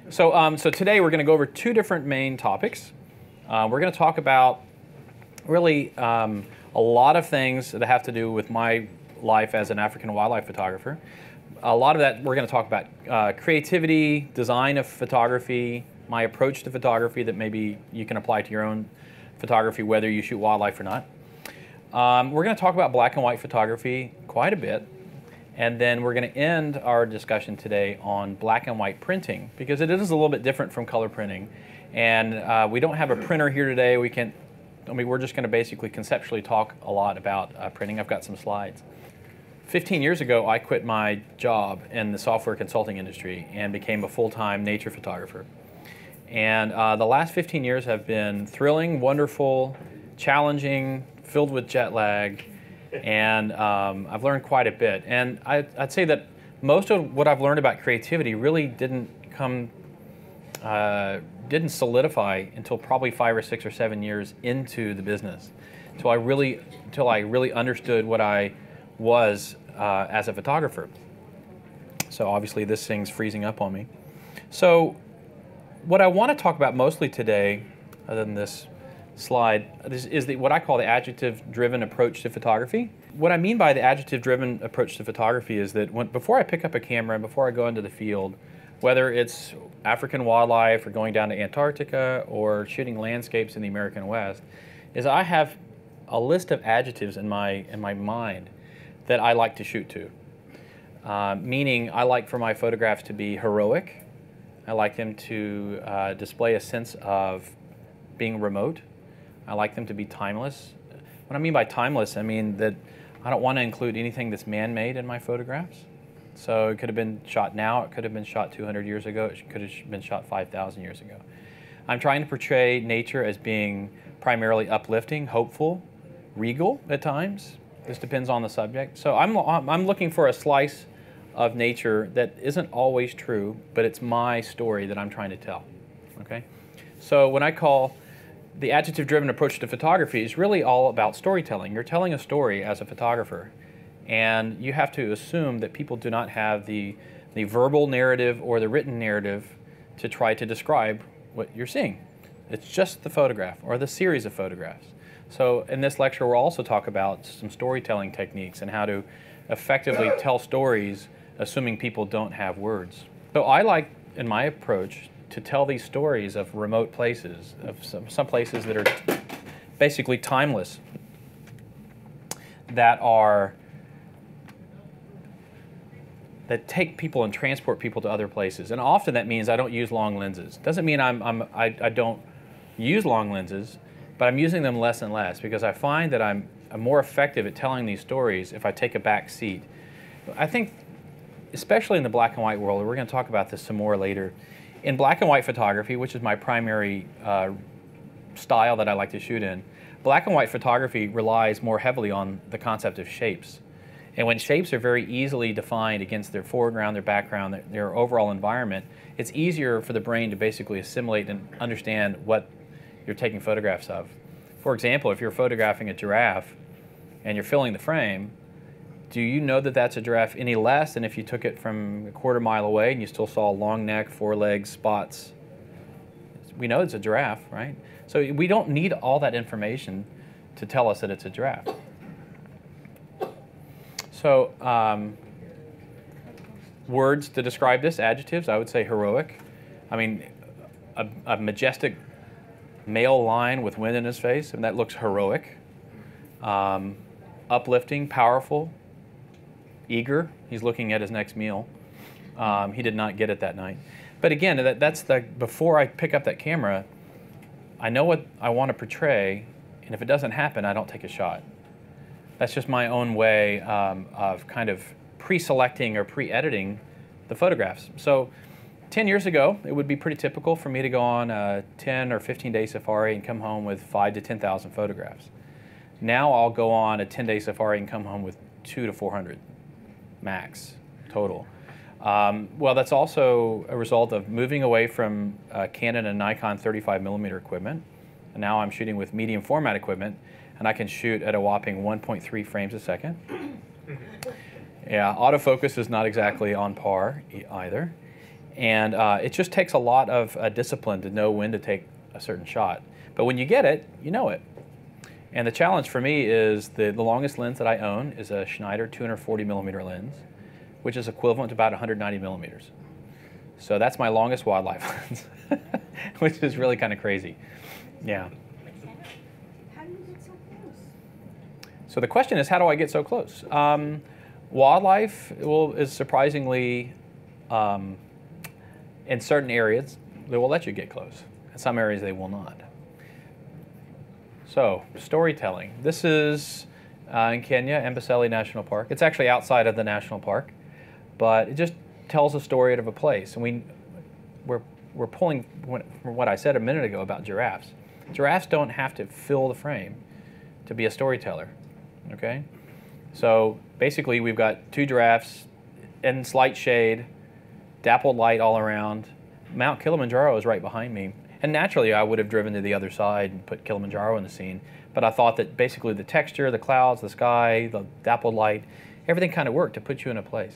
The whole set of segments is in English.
So today we're going to go over two different main topics. We're going to talk about really a lot of things that have to do with my life as an African wildlife photographer. A lot of that we're going to talk about creativity, design of photography, my approach to photography that maybe you can apply to your own photography whether you shoot wildlife or not. We're going to talk about black and white photography quite a bit. And then we're going to end our discussion today on black and white printing, because it is a little bit different from color printing. And we don't have a printer here today. We're just going to basically conceptually talk a lot about printing. I've got some slides. 15 years ago, I quit my job in the software consulting industry and became a full-time nature photographer. And the last 15 years have been thrilling, wonderful, challenging, filled with jet lag. And I've learned quite a bit. And I'd say that most of what I've learned about creativity really didn't solidify until probably 5 or 6 or 7 years into the business, until I really understood what I was as a photographer. So obviously this thing's freezing up on me. So what I want to talk about mostly today, other than this slide, is what I call the adjective-driven approach to photography. What I mean by the adjective-driven approach to photography is that before I pick up a camera, before I go into the field, whether it's African wildlife or going down to Antarctica or shooting landscapes in the American West, is I have a list of adjectives in my mind that I like to shoot to. Meaning I like for my photographs to be heroic. I like them to display a sense of being remote. I like them to be timeless. What I mean by timeless, I mean that I don't want to include anything that's man-made in my photographs. So it could have been shot now, it could have been shot 200 years ago, it could have been shot 5,000 years ago. I'm trying to portray nature as being primarily uplifting, hopeful, regal at times. This depends on the subject. So I'm looking for a slice of nature that isn't always true, but it's my story that I'm trying to tell. Okay? So when I call the adjective-driven approach to photography is really all about storytelling. You're telling a story as a photographer, and you have to assume that people do not have the verbal narrative or the written narrative to try to describe what you're seeing. It's just the photograph or the series of photographs. So in this lecture, we'll also talk about some storytelling techniques and how to effectively tell stories assuming people don't have words. So I like, in my approach, to tell these stories of remote places, of some places that are basically timeless, that take people and transport people to other places. And often that means I don't use long lenses. Doesn't mean I don't use long lenses, but I'm using them less and less because I find that I'm more effective at telling these stories if I take a back seat. I think, especially in the black and white world, we're going to talk about this some more later. In black and white photography, which is my primary style that I like to shoot in, black and white photography relies more heavily on the concept of shapes. And when shapes are very easily defined against their foreground, their background, their overall environment, it's easier for the brain to basically assimilate and understand what you're taking photographs of. For example, if you're photographing a giraffe and you're filling the frame, do you know that that's a giraffe any less than if you took it from a quarter mile away and you still saw a long neck, 4 legs, spots? We know it's a giraffe, right? So we don't need all that information to tell us that it's a giraffe. So words to describe this, adjectives, I would say heroic. I mean, a majestic male lion with wind in his face, and that looks heroic. Uplifting, powerful, eager. He's looking at his next meal. He did not get it that night. But again, before I pick up that camera, I know what I want to portray, and if it doesn't happen, I don't take a shot. That's just my own way of kind of pre-selecting or pre-editing the photographs. So 10 years ago, it would be pretty typical for me to go on a 10 or 15-day safari and come home with 5,000 to 10,000 photographs. Now I'll go on a 10-day safari and come home with 200 to 400 max total. Well, that's also a result of moving away from Canon and Nikon 35mm equipment. And now I'm shooting with medium format equipment, and I can shoot at a whopping 1.3 frames a second. Yeah, autofocus is not exactly on par either. And it just takes a lot of discipline to know when to take a certain shot. But when you get it, you know it. And the challenge for me is the longest lens that I own is a Schneider 240 millimeter lens, which is equivalent to about 190 millimeters. So that's my longest wildlife lens, which is really kind of crazy. Yeah. How do you get so close? So the question is, how do I get so close? Wildlife is surprisingly, in certain areas, they will let you get close. In some areas, they will not. So, storytelling. This is in Kenya, Amboseli National Park. It's actually outside of the national park, but it just tells a story of a place. And we're pulling from what I said a minute ago about giraffes. Giraffes don't have to fill the frame to be a storyteller, okay? So basically we've got two giraffes in slight shade, dappled light all around. Mount Kilimanjaro is right behind me. And naturally I would have driven to the other side and put Kilimanjaro in the scene. But I thought that basically the texture, the clouds, the sky, the dappled light, everything kind of worked to put you in a place.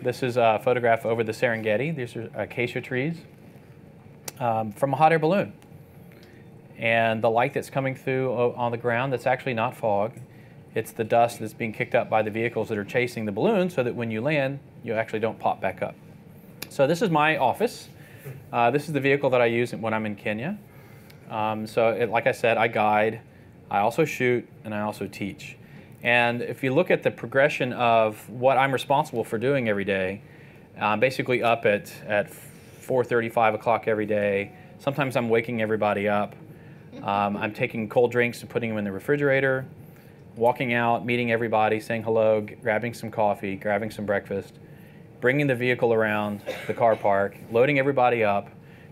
This is a photograph over the Serengeti. These are acacia trees from a hot air balloon. And the light that's coming through on the ground, that's actually not fog. It's the dust that's being kicked up by the vehicles that are chasing the balloon so that when you land, you actually don't pop back up. So this is my office. This is the vehicle that I use when I'm in Kenya. Like I said, I guide, I also shoot, and I also teach. And if you look at the progression of what I'm responsible for doing every day, I'm basically up at 4:30, 5 o'clock every day. Sometimes I'm waking everybody up. I'm taking cold drinks and putting them in the refrigerator, walking out, meeting everybody, saying hello, grabbing some coffee, grabbing some breakfast, bringing the vehicle around the car park, loading everybody up,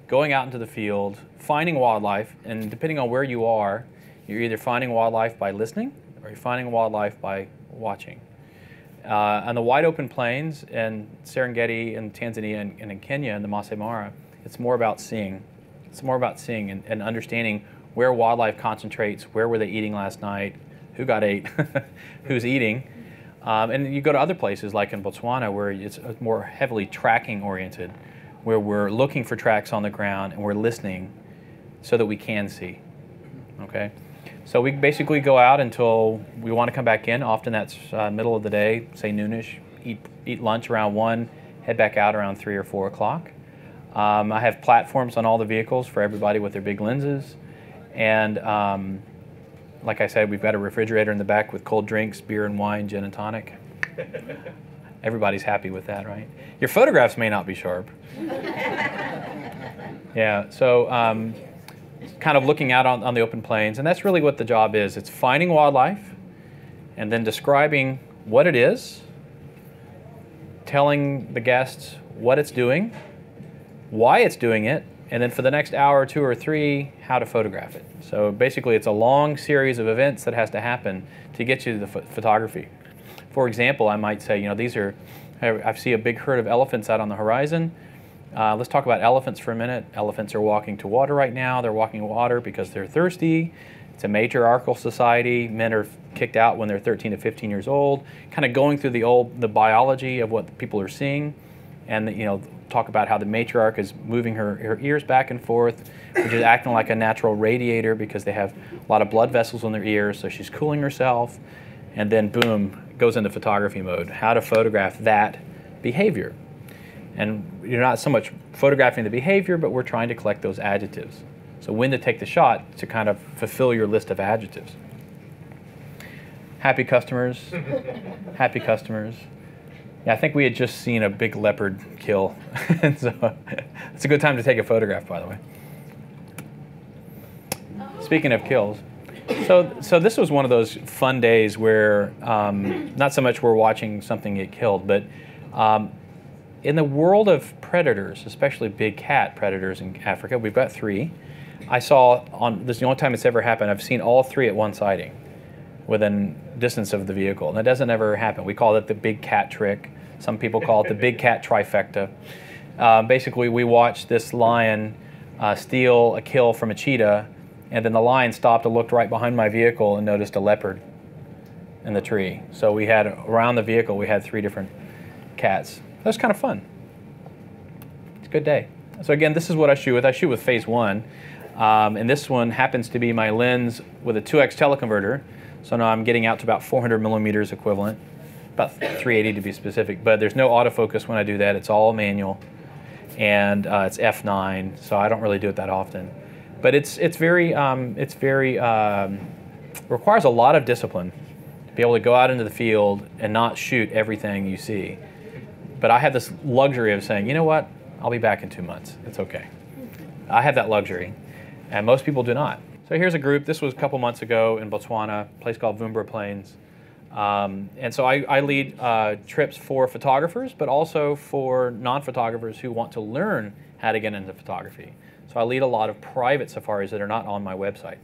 going out into the field, finding wildlife, and depending on where you are, you're either finding wildlife by listening or you're finding wildlife by watching. On the wide open plains in Serengeti in Tanzania and in Kenya in the Masai Mara, it's more about seeing. It's more about seeing and understanding where wildlife concentrates, where were they eating last night, who got ate, who's eating. And you go to other places like in Botswana where it's more heavily tracking oriented, where we're looking for tracks on the ground and we're listening so that we can see, okay? So we basically go out until we want to come back in. Often that's middle of the day, say noonish, eat lunch around 1, head back out around 3 or 4 o'clock. I have platforms on all the vehicles for everybody with their big lenses. And like I said, we've got a refrigerator in the back with cold drinks, beer and wine, gin and tonic. Everybody's happy with that, right? Your photographs may not be sharp. Yeah, so kind of looking out on the open plains, and that's really what the job is. It's finding wildlife and then describing what it is, telling the guests what it's doing, why it's doing it, and then for the next hour, 2 or 3, how to photograph it. So basically it's a long series of events that has to happen to get you to the photography. For example, I might say, you know, I see a big herd of elephants out on the horizon. Let's talk about elephants for a minute. Elephants are walking to water right now. They're walking water because they're thirsty. It's a matriarchal society. Men are kicked out when they're 13 to 15 years old. Kind of going through the biology of what people are seeing, and you know, talk about how the matriarch is moving her ears back and forth, which is acting like a natural radiator because they have a lot of blood vessels in their ears, so she's cooling herself, and then boom, goes into photography mode. How to photograph that behavior. And you're not so much photographing the behavior, but we're trying to collect those adjectives. So when to take the shot to kind of fulfill your list of adjectives. Happy customers, happy customers. Yeah, I think we had just seen a big leopard kill. And so it's a good time to take a photograph, by the way. Speaking of kills, so this was one of those fun days where not so much we're watching something get killed, but in the world of predators, especially big cat predators in Africa, we've got 3. I saw, this is the only time it's ever happened, I've seen all 3 at one sighting within distance of the vehicle. And that doesn't ever happen. We call it the big cat trick. Some people call it the big cat trifecta. Basically, we watched this lion steal a kill from a cheetah, and then the lion stopped and looked right behind my vehicle and noticed a leopard in the tree. So we had, around the vehicle, we had 3 different cats. That was kind of fun. It's a good day. So again, this is what I shoot with. I shoot with phase 1. And this one happens to be my lens with a 2x teleconverter. So now I'm getting out to about 400 millimeters equivalent, about 380 to be specific. But there's no autofocus when I do that. It's all manual. And it's f9, so I don't really do it that often. But it's very requires a lot of discipline to be able to go out into the field and not shoot everything you see. But I have this luxury of saying, you know what, I'll be back in 2 months. It's okay. I have that luxury, and most people do not. So here's a group. This was a couple months ago in Botswana, a place called Vumbura Plains. And so I lead trips for photographers, but also for non-photographers who want to learn how to get into photography. So I lead a lot of private safaris that are not on my website.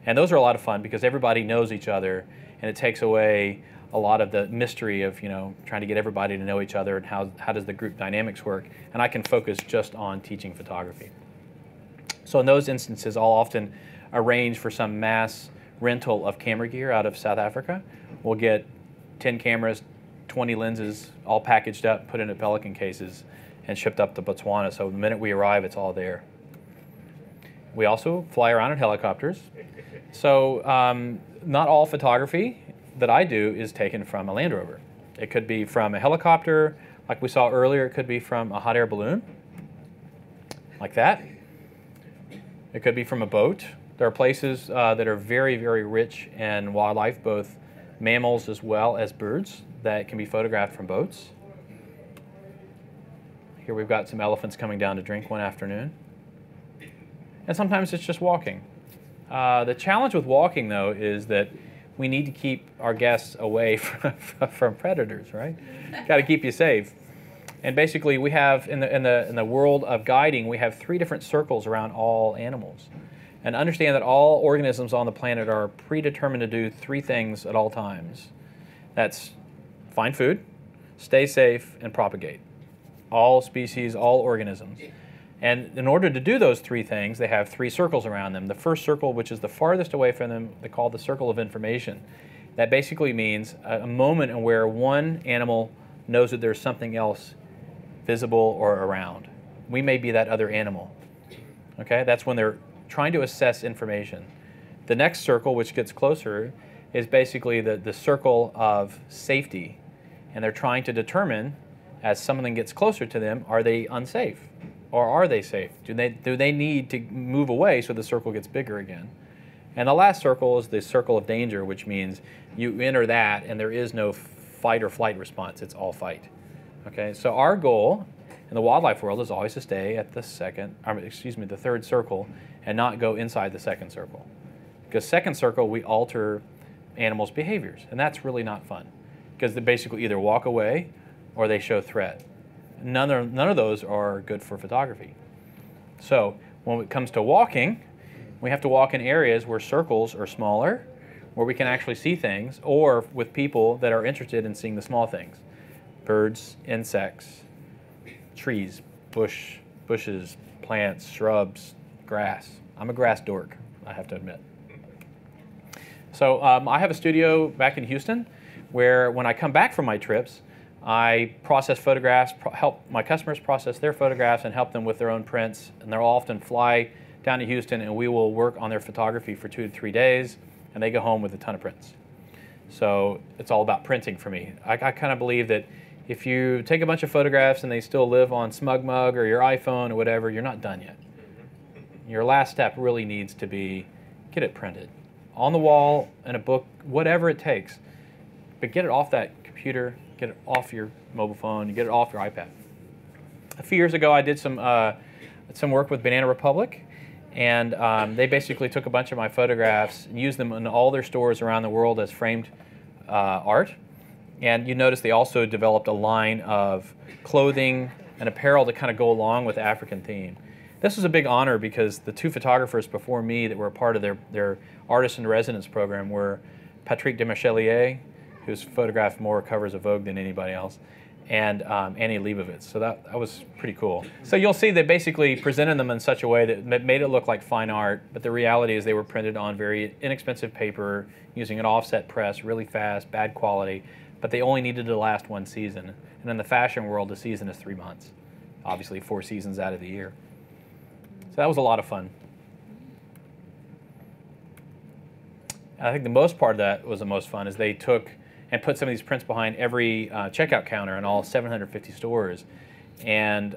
And those are a lot of fun because everybody knows each other, and it takes away a lot of the mystery of, you know, trying to get everybody to know each other and how does the group dynamics work. And I can focus just on teaching photography. So in those instances, I'll often arrange for some mass rental of camera gear out of South Africa. We'll get 10 cameras, 20 lenses, all packaged up, put into Pelican cases, and shipped up to Botswana. So the minute we arrive, it's all there. We also fly around in helicopters. So not all photography that I do is taken from a Land Rover. It could be from a helicopter, like we saw earlier. It could be from a hot air balloon, like that. It could be from a boat. There are places that are very, very rich in wildlife, both mammals as well as birds, that can be photographed from boats. Here we've got some elephants coming down to drink one afternoon. And sometimes it's just walking. The challenge with walking, though, is that we need to keep our guests away from predators, right? Got to keep you safe. And basically, we have, in the world of guiding, we have 3 different circles around all animals. And understand that all organisms on the planet are predetermined to do 3 things at all times. That's find food, stay safe, and propagate. All species, all organisms. And in order to do those 3 things, they have 3 circles around them. The first circle, which is the farthest away from them, they call the circle of information. That basically means a moment in where one animal knows that there's something else visible or around. We may be that other animal. Okay, that's when they're trying to assess information. The next circle, which gets closer, is basically the circle of safety. And they're trying to determine, as something gets closer to them, are they unsafe? Or are they safe? Do they need to move away so the circle gets bigger again? And the last circle is the circle of danger, which means you enter that and there is no fight or flight response. It's all fight. Okay, so our goal in the wildlife world is always to stay at the third circle and not go inside the second circle. Because second circle, we alter animals' behaviors, and that's really not fun. Because they basically either walk away or they show threat. None of those are good for photography. So when it comes to walking, we have to walk in areas where circles are smaller, where we can actually see things, or with people that are interested in seeing the small things. Birds, insects, trees, bushes, plants, shrubs, grass. I'm a grass dork, I have to admit. So I have a studio back in Houston where when I come back from my trips, I process photographs, help my customers process their photographs and help them with their own prints. And they'll often fly down to Houston and we will work on their photography for 2 to 3 days and they go home with a ton of prints. So it's all about printing for me. I kind of believe that if you take a bunch of photographs and they still live on SmugMug or your iPhone or whatever, you're not done yet. Your last step really needs to be get it printed. On the wall, in a book, whatever it takes. But get it off that computer, get it off your mobile phone, get it off your iPad. A few years ago, I did some work with Banana Republic, and they basically took a bunch of my photographs and used them in all their stores around the world as framed art. And you notice they also developed a line of clothing and apparel to kind of go along with the African theme. This was a big honor because the 2 photographers before me that were a part of their Artist in Residence program were Patrick Demarchelier, who's photographed more covers of Vogue than anybody else, and Annie Leibovitz. So that was pretty cool. So you'll see they basically presented them in such a way that made it look like fine art, but the reality is they were printed on very inexpensive paper using an offset press, really fast, bad quality, but they only needed to last one season. And in the fashion world, a season is 3 months. Obviously, 4 seasons out of the year. So that was a lot of fun. I think the most part of that was the most fun is they took and put some of these prints behind every checkout counter in all 750 stores. And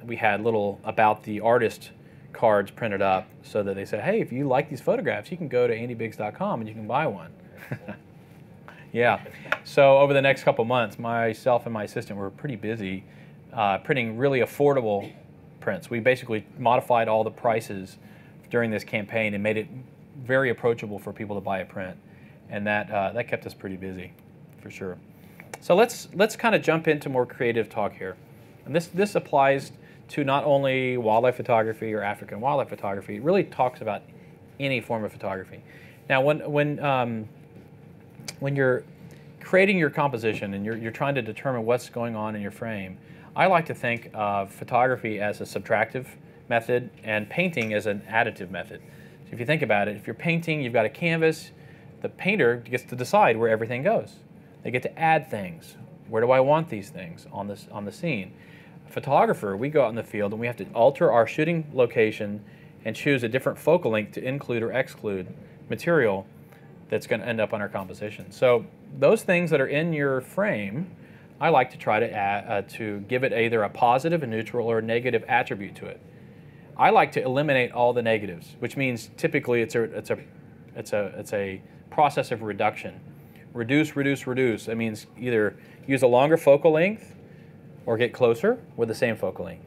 we had little about the artist cards printed up so that they said, hey, if you like these photographs, you can go to andybiggs.com and you can buy one. Yeah. So over the next couple months, myself and my assistant were pretty busy printing really affordable prints. We basically modified all the prices during this campaign and made it very approachable for people to buy a print. And that kept us pretty busy, for sure. So let's kind of jump into more creative talk here. And this applies to not only wildlife photography or African wildlife photography. It really talks about any form of photography. Now, when you're creating your composition and you're trying to determine what's going on in your frame, I like to think of photography as a subtractive method and painting as an additive method. So if you think about it, if you're painting, you've got a canvas, the painter gets to decide where everything goes. They get to add things. Where do I want these things on the scene? A photographer, we go out in the field and we have to alter our shooting location and choose a different focal length to include or exclude material that's going to end up on our composition. So those things that are in your frame, I like to try to add, to give it either a positive, a neutral, or a negative attribute to it. I like to eliminate all the negatives, which means typically it's a process of reduction. Reduce, reduce, reduce. That means either use a longer focal length or get closer with the same focal length.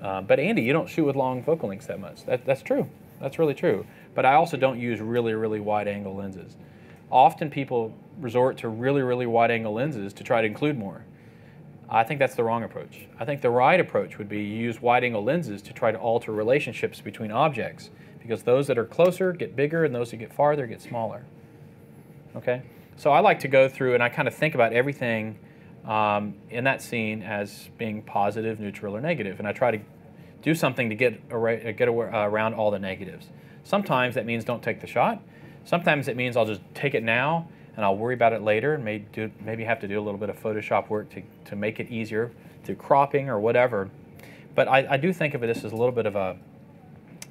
But Andy, you don't shoot with long focal lengths that much. That's true. That's really true. But I also don't use really, really wide angle lenses. Often people resort to really, really wide angle lenses to try to include more. I think that's the wrong approach. I think the right approach would be you use wide angle lenses to try to alter relationships between objects, because those that are closer get bigger and those that get farther get smaller. Okay? So I like to go through and I kind of think about everything in that scene as being positive, neutral, or negative, and I try to do something to get around all the negatives. Sometimes that means don't take the shot. Sometimes it means I'll just take it now and I'll worry about it later and maybe have to do a little bit of Photoshop work to make it easier through cropping or whatever. But I do think of it as a little bit of a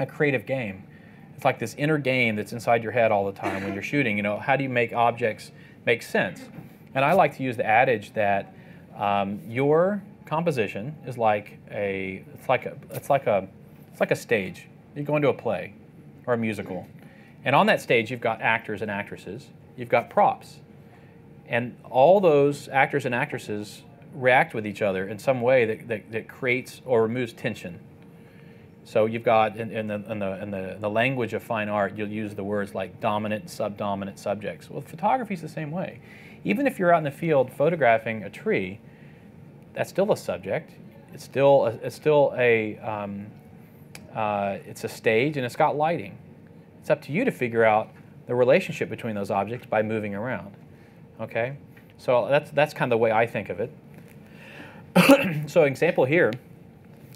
creative game. It's like this inner game that's inside your head all the time when you're shooting. You know, how do you make objects make sense? And I like to use the adage that your composition is like a stage. You go into a play or a musical, and on that stage you've got actors and actresses. You've got props, and all those actors and actresses react with each other in some way that creates or removes tension. So you've got in the language of fine art, you'll use the words like dominant, subdominant subjects. Well, photography is the same way. Even if you're out in the field photographing a tree, that's still a subject. It's a stage, and it's got lighting. It's up to you to figure out the relationship between those objects by moving around. Okay, so that's kind of the way I think of it. So example here,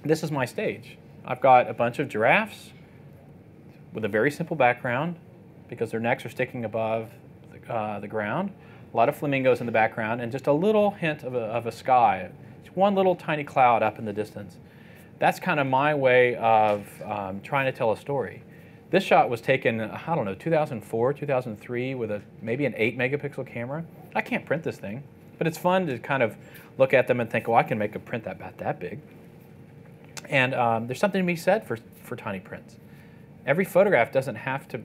this is my stage. I've got a bunch of giraffes with a very simple background because their necks are sticking above the ground. A lot of flamingos in the background, and just a little hint of a sky. Just one little tiny cloud up in the distance. That's kind of my way of trying to tell a story. This shot was taken, I don't know, 2004, 2003 with maybe an 8 megapixel camera. I can't print this thing, but it's fun to kind of look at them and think, well, I can make a print about that big. And there's something to be said for tiny prints. Every photograph doesn't have to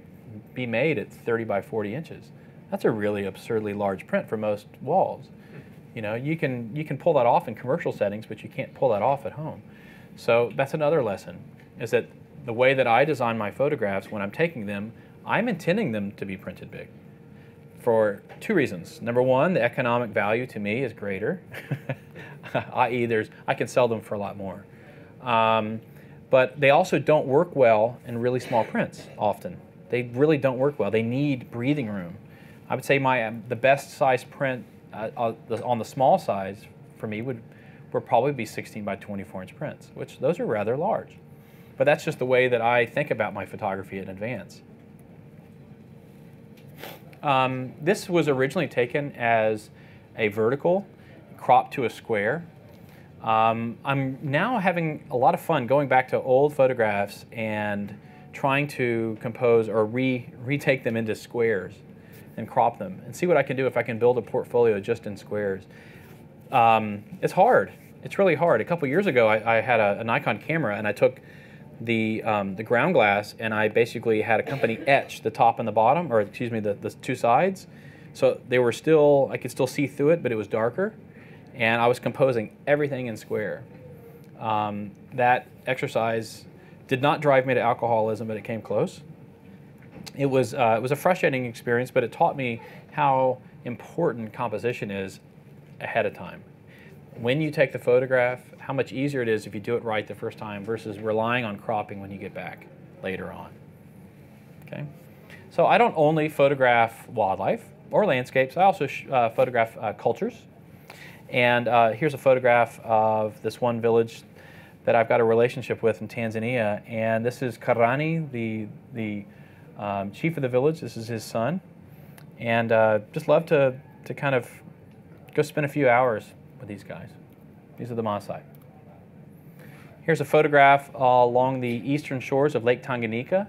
be made at 30 by 40 inches. That's a really absurdly large print for most walls. You know, you can pull that off in commercial settings, but you can't pull that off at home. So that's another lesson, is that the way that I design my photographs when I'm taking them, I'm intending them to be printed big for 2 reasons. Number one, the economic value to me is greater, i.e. I can sell them for a lot more. But they also don't work well in really small prints often. They really don't work well. They need breathing room. I would say the best size print on the small size for me would probably be 16 by 24 inch prints, which those are rather large. But that's just the way that I think about my photography in advance. This was originally taken as a vertical, crop to a square. I'm now having a lot of fun going back to old photographs and trying to compose or retake them into squares and crop them and see what I can do if I can build a portfolio just in squares. It's hard. It's really hard. A couple years ago, I had a Nikon camera, and I took the ground glass, and I basically had a company etch the top and the bottom, or excuse me, the two sides. So they were still, I could still see through it, but it was darker. And I was composing everything in square. That exercise did not drive me to alcoholism, but it came close. It was a frustrating experience, but it taught me how important composition is ahead of time. When you take the photograph, how much easier it is if you do it right the first time versus relying on cropping when you get back later on. Okay? So I don't only photograph wildlife or landscapes, I also photograph cultures. And here's a photograph of this one village that I've got a relationship with in Tanzania. And this is Karani, the chief of the village. This is his son. And just love to kind of go spend a few hours with these guys. These are the Maasai. Here's a photograph along the eastern shores of Lake Tanganyika,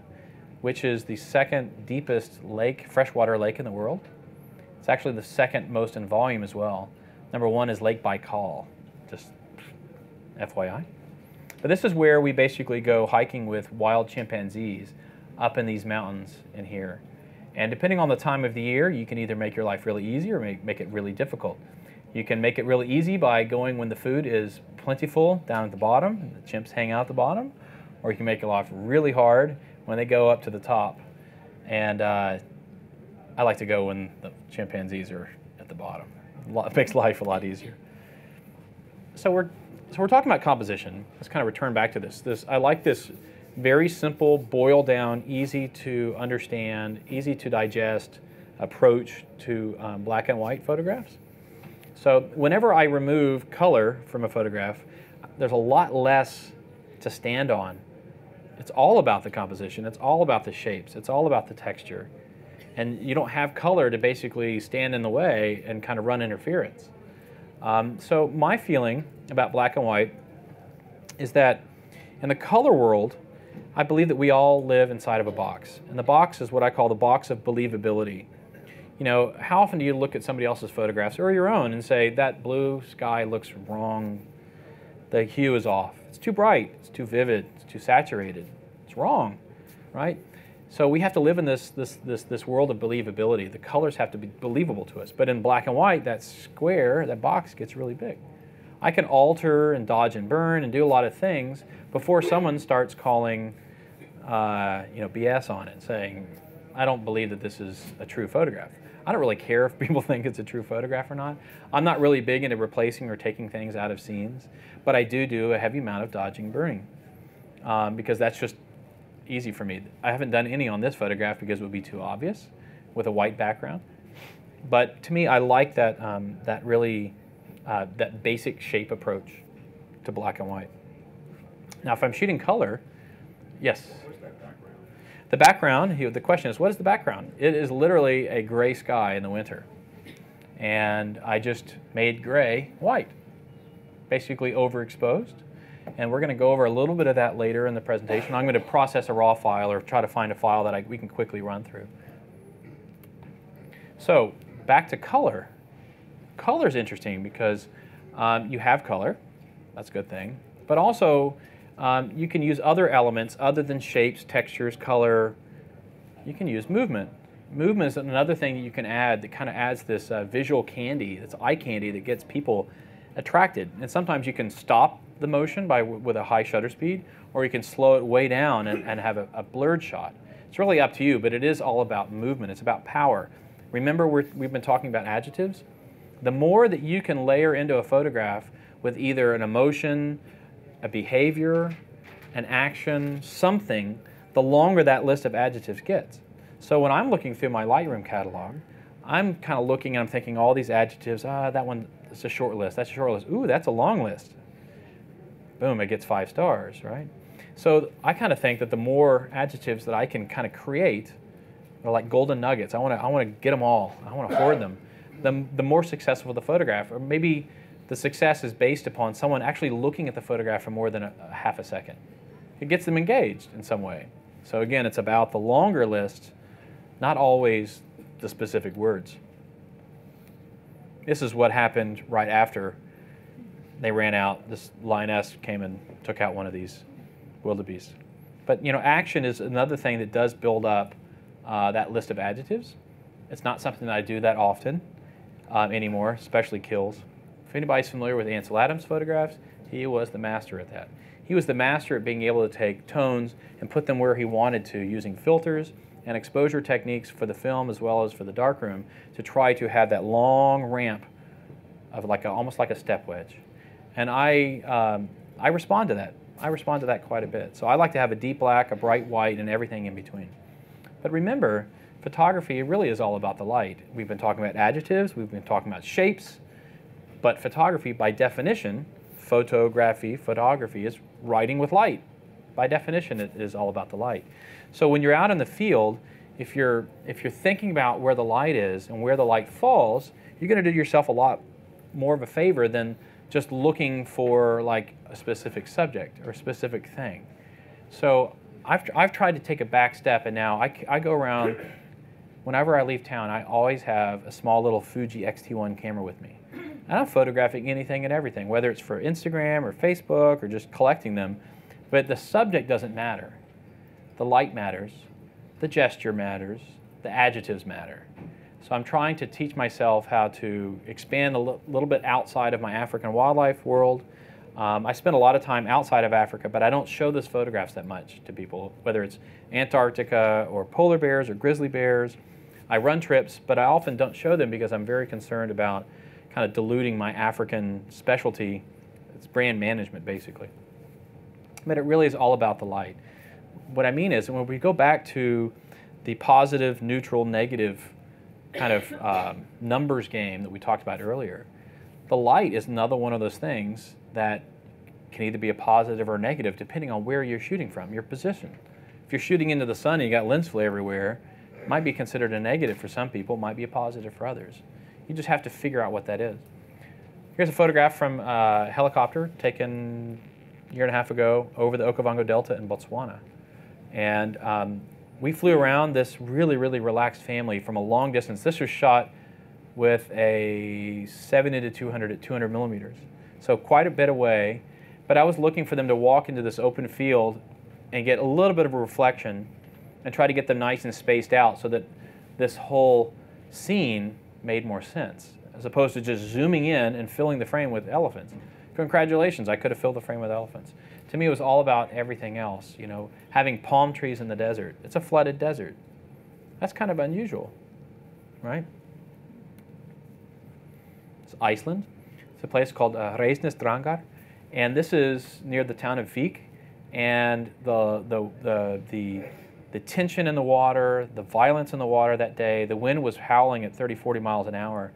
which is the second deepest lake, freshwater lake in the world. It's actually the second most in volume as well. Number one is Lake Baikal, just FYI. But this is where we basically go hiking with wild chimpanzees up in these mountains in here. And depending on the time of the year, you can either make your life really easy or make it really difficult. You can make it really easy by going when the food is plentiful down at the bottom, and the chimps hang out at the bottom, or you can make your life really hard when they go up to the top. And I like to go when the chimpanzees are at the bottom. It makes life a lot easier. So we're talking about composition. Let's kind of return back to this. I like this very simple, boiled down, easy to understand, easy to digest approach to black and white photographs. So whenever I remove color from a photograph, there's a lot less to stand on. It's all about the composition. It's all about the shapes. It's all about the texture. And you don't have color to basically stand in the way and kind of run interference. So my feeling about black and white is that in the color world, I believe that we all live inside of a box. And the box is what I call the box of believability. You know, how often do you look at somebody else's photographs or your own and say, that blue sky looks wrong, the hue is off, it's too bright, it's too vivid, it's too saturated, it's wrong, right? So we have to live in this world of believability. The colors have to be believable to us. But in black and white, that square, that box gets really big. I can alter and dodge and burn and do a lot of things before someone starts calling BS on it, saying, I don't believe that this is a true photograph. I don't really care if people think it's a true photograph or not. I'm not really big into replacing or taking things out of scenes, but I do a heavy amount of dodging and burning because that's just easy for me. I haven't done any on this photograph because it would be too obvious with a white background. But to me, I like that that basic shape approach to black and white. Now, if I'm shooting color, yes. The background, the question is, what is the background? It is literally a gray sky in the winter. And I just made gray white, basically overexposed. And we're going to go over a little bit of that later in the presentation. I'm going to process a raw file or try to find a file that we can quickly run through. So back to color. Color is interesting because you have color. That's a good thing. But also, you can use other elements other than shapes, textures, color. You can use movement. Movement is another thing that you can add that kind of adds this visual candy, this eye candy that gets people attracted. And sometimes you can stop the motion with a high shutter speed, or you can slow it way down and have a blurred shot. It's really up to you, but it is all about movement. It's about power. Remember, we've been talking about adjectives. The more that you can layer into a photograph with either an emotion, a behavior, an action, something, the longer that list of adjectives gets. So when I'm looking through my Lightroom catalog, I'm kind of looking and I'm thinking all these adjectives, that one is a short list, that's a short list. Ooh, that's a long list. Boom, it gets 5 stars, right? So I kind of think that the more adjectives that I can kind of create are like golden nuggets. I want to get them all. I want to hoard them. the more successful the photograph, or maybe the success is based upon someone actually looking at the photograph for more than a half a second. It gets them engaged in some way. So again, it's about the longer list, not always the specific words. This is what happened right after they ran out. This lioness came and took out one of these wildebeest. But action is another thing that does build up that list of adjectives. It's not something that I do that often anymore, especially kills. If anybody's familiar with Ansel Adams photographs, he was the master at that. He was the master at being able to take tones and put them where he wanted to, using filters and exposure techniques for the film as well as for the darkroom, to try to have that long ramp of almost like a step wedge. And I respond to that. I respond to that quite a bit. So I like to have a deep black, a bright white, and everything in between. But remember, photography really is all about the light. We've been talking about adjectives, we've been talking about shapes, but photography, by definition, photography is writing with light. By definition, it is all about the light. So when you're out in the field, if you're thinking about where the light is and where the light falls, you're going to do yourself a lot more of a favor than just looking for like a specific subject or a specific thing. So I've tried to take a back step, and now I go around, whenever I leave town, I always have a small little Fuji X-T1 camera with me. And I'm photographing anything and everything, whether it's for Instagram or Facebook or just collecting them. But the subject doesn't matter. The light matters, the gesture matters, the adjectives matter. So I'm trying to teach myself how to expand a little bit outside of my African wildlife world. I spend a lot of time outside of Africa, but I don't show those photographs that much to people, whether it's Antarctica or polar bears or grizzly bears. I run trips, but I often don't show them because I'm very concerned about kind of diluting my African specialty. It's brand management, basically. But it really is all about the light. What I mean is, when we go back to the positive, neutral, negative kind of numbers game that we talked about earlier, the light is another one of those things that can either be a positive or negative depending on where you're shooting from, your position. If you're shooting into the sun and you got lens flare everywhere, it might be considered a negative for some people, it might be a positive for others. You just have to figure out what that is. Here's a photograph from a helicopter taken a year and a half ago over the Okavango Delta in Botswana. And we flew around this really, really relaxed family from a long distance. This was shot with a 70-200 at 200 millimeters. So quite a bit away. But I was looking for them to walk into this open field and get a little bit of a reflection and try to get them nice and spaced out so that this whole scene made more sense, as opposed to just zooming in and filling the frame with elephants. Congratulations, I could have filled the frame with elephants. To me, it was all about everything else, having palm trees in the desert. It's a flooded desert. That's kind of unusual, right? It's Iceland. It's a place called Reisnesdrangar, and this is near the town of Vík. And the tension in the water, the violence in the water that day, the wind was howling at 30, 40 miles an hour.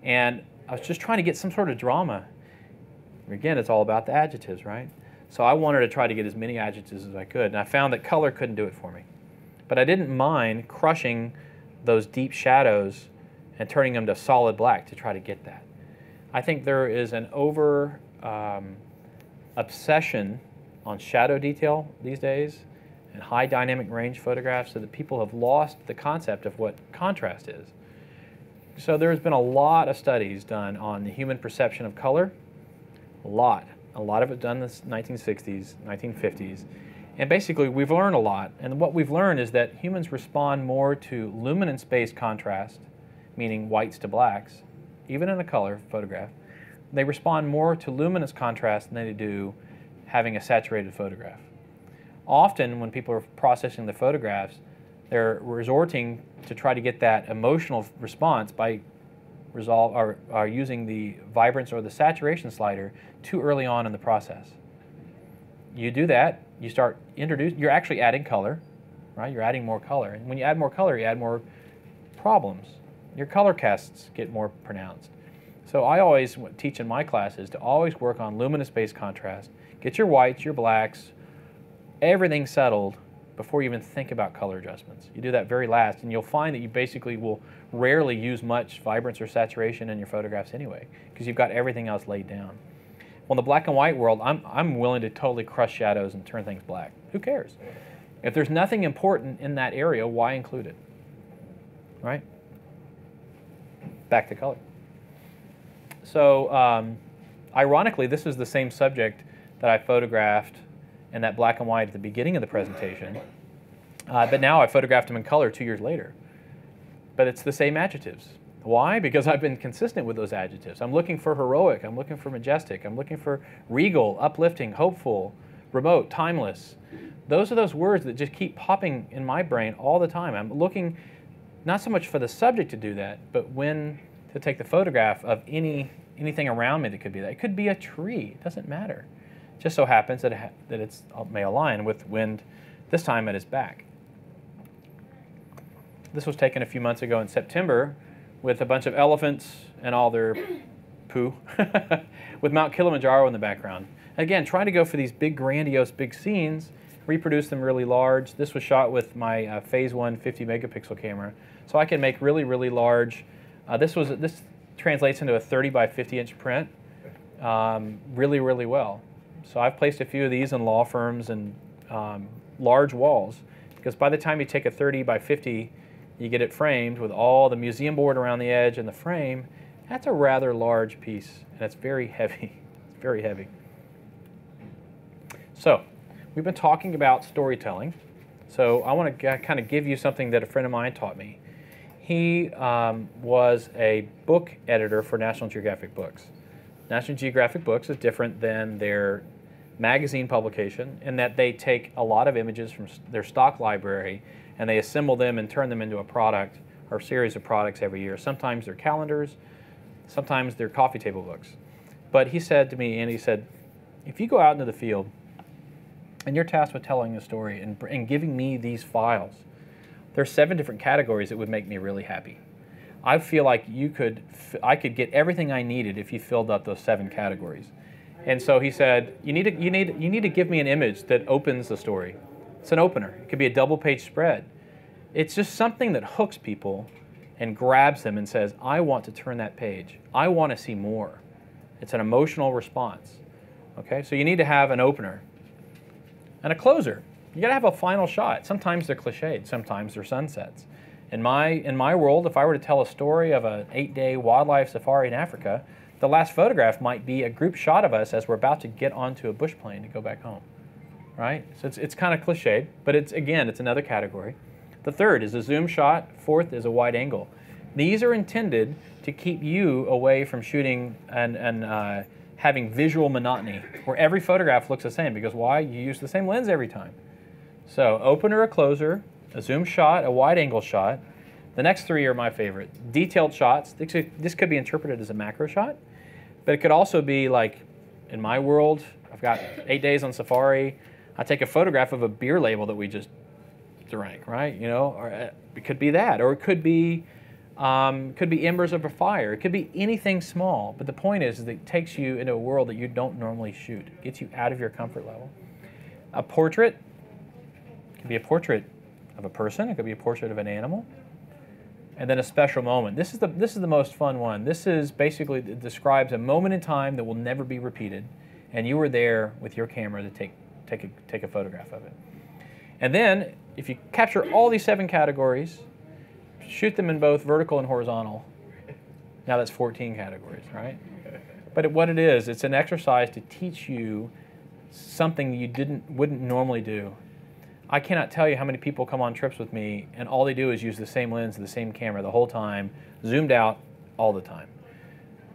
And I was just trying to get some sort of drama. Again, it's all about the adjectives, right? So I wanted to try to get as many adjectives as I could. And I found that color couldn't do it for me. But I didn't mind crushing those deep shadows and turning them to solid black to try to get that. I think there is an over obsession on shadow detail these days and high dynamic range photographs, so that people have lost the concept of what contrast is. So there's been a lot of studies done on the human perception of color, a lot of it done in the 1960s, 1950s, and basically we've learned a lot. And what we've learned is that humans respond more to luminance-based contrast, meaning whites to blacks, even in a color photograph. They respond more to luminous contrast than they do having a saturated photograph. Often when people are processing the photographs, they're resorting to try to get that emotional response by using the vibrance or the saturation slider too early on in the process. You do that, you're actually adding color, right? You're adding more color. And when you add more color, you add more problems. Your color casts get more pronounced. So I always teach in my classes to always work on luminous-based contrast. Get your whites, your blacks, everything settled before you even think about color adjustments. You do that very last, and you'll find that you basically will rarely use much vibrance or saturation in your photographs anyway, because you've got everything else laid down. Well, in the black and white world, I'm willing to totally crush shadows and turn things black. Who cares? If there's nothing important in that area, why include it? Right? Back to color. So, ironically, this is the same subject that I photographed in that black and white at the beginning of the presentation, but now I photographed him in color 2 years later. But it's the same adjectives. Why? Because I've been consistent with those adjectives. I'm looking for heroic, I'm looking for majestic, I'm looking for regal, uplifting, hopeful, remote, timeless. Those are those words that just keep popping in my brain all the time. I'm looking not so much for the subject to do that, but when to take the photograph of anything around me that could be that. It could be a tree, it doesn't matter. It just so happens that it may align with wind, this time at its back. This was taken a few months ago in September with a bunch of elephants and all their poo, with Mount Kilimanjaro in the background. Again, trying to go for these big, grandiose, big scenes, reproduce them really large. This was shot with my Phase 1 50 megapixel camera, so I can make really, really large. This translates into a 30 by 50 inch print really, really well. So I've placed a few of these in law firms and large walls, because by the time you take a 30 by 50, you get it framed with all the museum board around the edge and the frame. That's a rather large piece, and it's very heavy. It's very heavy. So we've been talking about storytelling. So I want to kind of give you something that a friend of mine taught me. He was a book editor for National Geographic Books. National Geographic Books is different than their magazine publication in that they take a lot of images from their stock library and they assemble them and turn them into a product or a series of products every year. Sometimes they're calendars, sometimes they're coffee table books. But he said to me, and he said, if you go out into the field and you're tasked with telling a story and giving me these files, there's 7 different categories that would make me really happy. I feel like I could get everything I needed if you filled up those 7 categories. And so he said, you need to give me an image that opens the story. It's an opener. It could be a double-page spread. It's just something that hooks people and grabs them and says, I want to turn that page. I want to see more. It's an emotional response. Okay, so you need to have an opener and a closer. You got to have a final shot. Sometimes they're cliched. Sometimes they're sunsets. In my world, if I were to tell a story of an 8-day wildlife safari in Africa, the last photograph might be a group shot of us as we're about to get onto a bush plane to go back home, right? So it's kind of cliched, but it's another category. The third is a zoom shot. Fourth is a wide angle. These are intended to keep you away from shooting and having visual monotony, where every photograph looks the same, because why? You use the same lens every time. So opener, a closer, a zoom shot, a wide angle shot. The next 3 are my favorite. Detailed shots. This could be interpreted as a macro shot, but it could also be like, in my world, I've got 8 days on safari. I take a photograph of a beer label that we just drank, right? You know, or it could be that, or it could be embers of a fire. It could be anything small. But the point is that it takes you into a world that you don't normally shoot. It gets you out of your comfort level. A portrait could be a portrait of a person. It could be a portrait of an animal. And then a special moment. This is the most fun one. This is basically, it describes a moment in time that will never be repeated, and you were there with your camera to take a photograph of it. And then, if you capture all these 7 categories, shoot them in both vertical and horizontal. Now that's 14 categories, right? But what it is, it's an exercise to teach you something you wouldn't normally do. I cannot tell you how many people come on trips with me and all they do is use the same lens, the same camera the whole time, zoomed out all the time.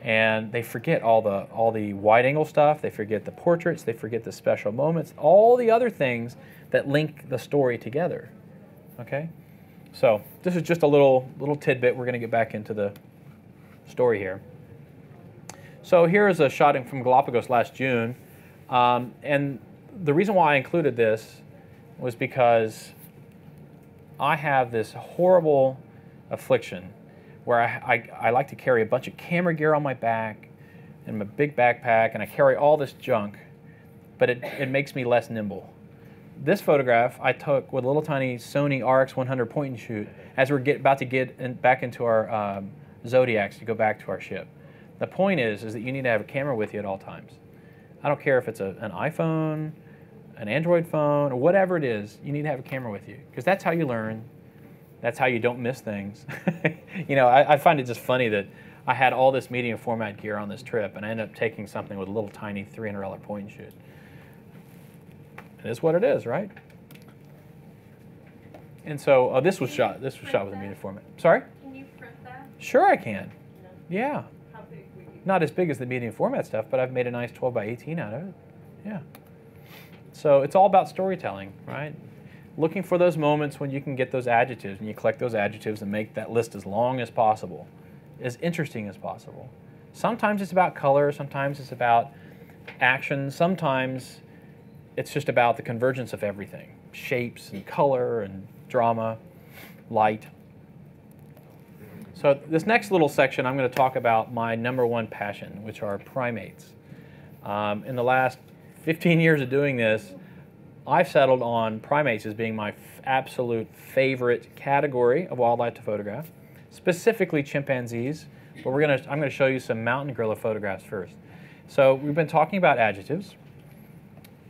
And they forget all the wide angle stuff, they forget the portraits, they forget the special moments, all the other things that link the story together. Okay? So this is just a little tidbit. We're going to get back into the story here. So here is a shot from Galapagos last June. And the reason why I included this was because I have this horrible affliction where I like to carry a bunch of camera gear on my back and my big backpack, and I carry all this junk, but it makes me less nimble. This photograph I took with a little tiny Sony RX100 point and shoot as we're about to get back into our Zodiacs to go back to our ship. The point is that you need to have a camera with you at all times. I don't care if it's an iPhone, an Android phone, or whatever it is, you need to have a camera with you because that's how you learn. That's how you don't miss things. You know, I find it just funny that I had all this medium format gear on this trip and I ended up taking something with a little tiny $300 point and shoot. It is what it is, right? And so this was shot with a medium format. Sorry? Can you print that? Sure I can. Yeah. How big would you? Not as big as the medium format stuff, but I've made a nice 12 by 18 out of it. Yeah. So it's all about storytelling, right? Looking for those moments when you can get those adjectives and you collect those adjectives and make that list as long as possible, as interesting as possible. Sometimes it's about color, sometimes it's about action, sometimes it's just about the convergence of everything. Shapes and color and drama, light. So this next little section I'm going to talk about my #1 passion, which are primates. In the last 15 years of doing this, I've settled on primates as being my absolute favorite category of wildlife to photograph, specifically chimpanzees. But I'm going to show you some mountain gorilla photographs first. So we've been talking about adjectives.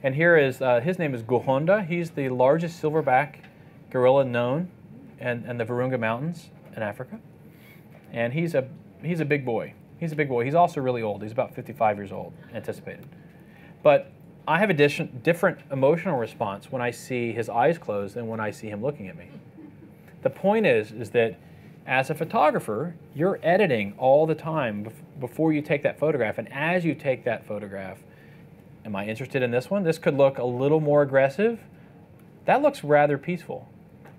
And here is, his name is Guhonda. He's the largest silverback gorilla known in the Virunga Mountains in Africa. And he's a big boy. He's a big boy. He's also really old. He's about 55 years old, anticipated. But I have a different emotional response when I see his eyes closed than when I see him looking at me. The point is that as a photographer, you're editing all the time before you take that photograph. And as you take that photograph, am I interested in this one? This could look a little more aggressive. That looks rather peaceful.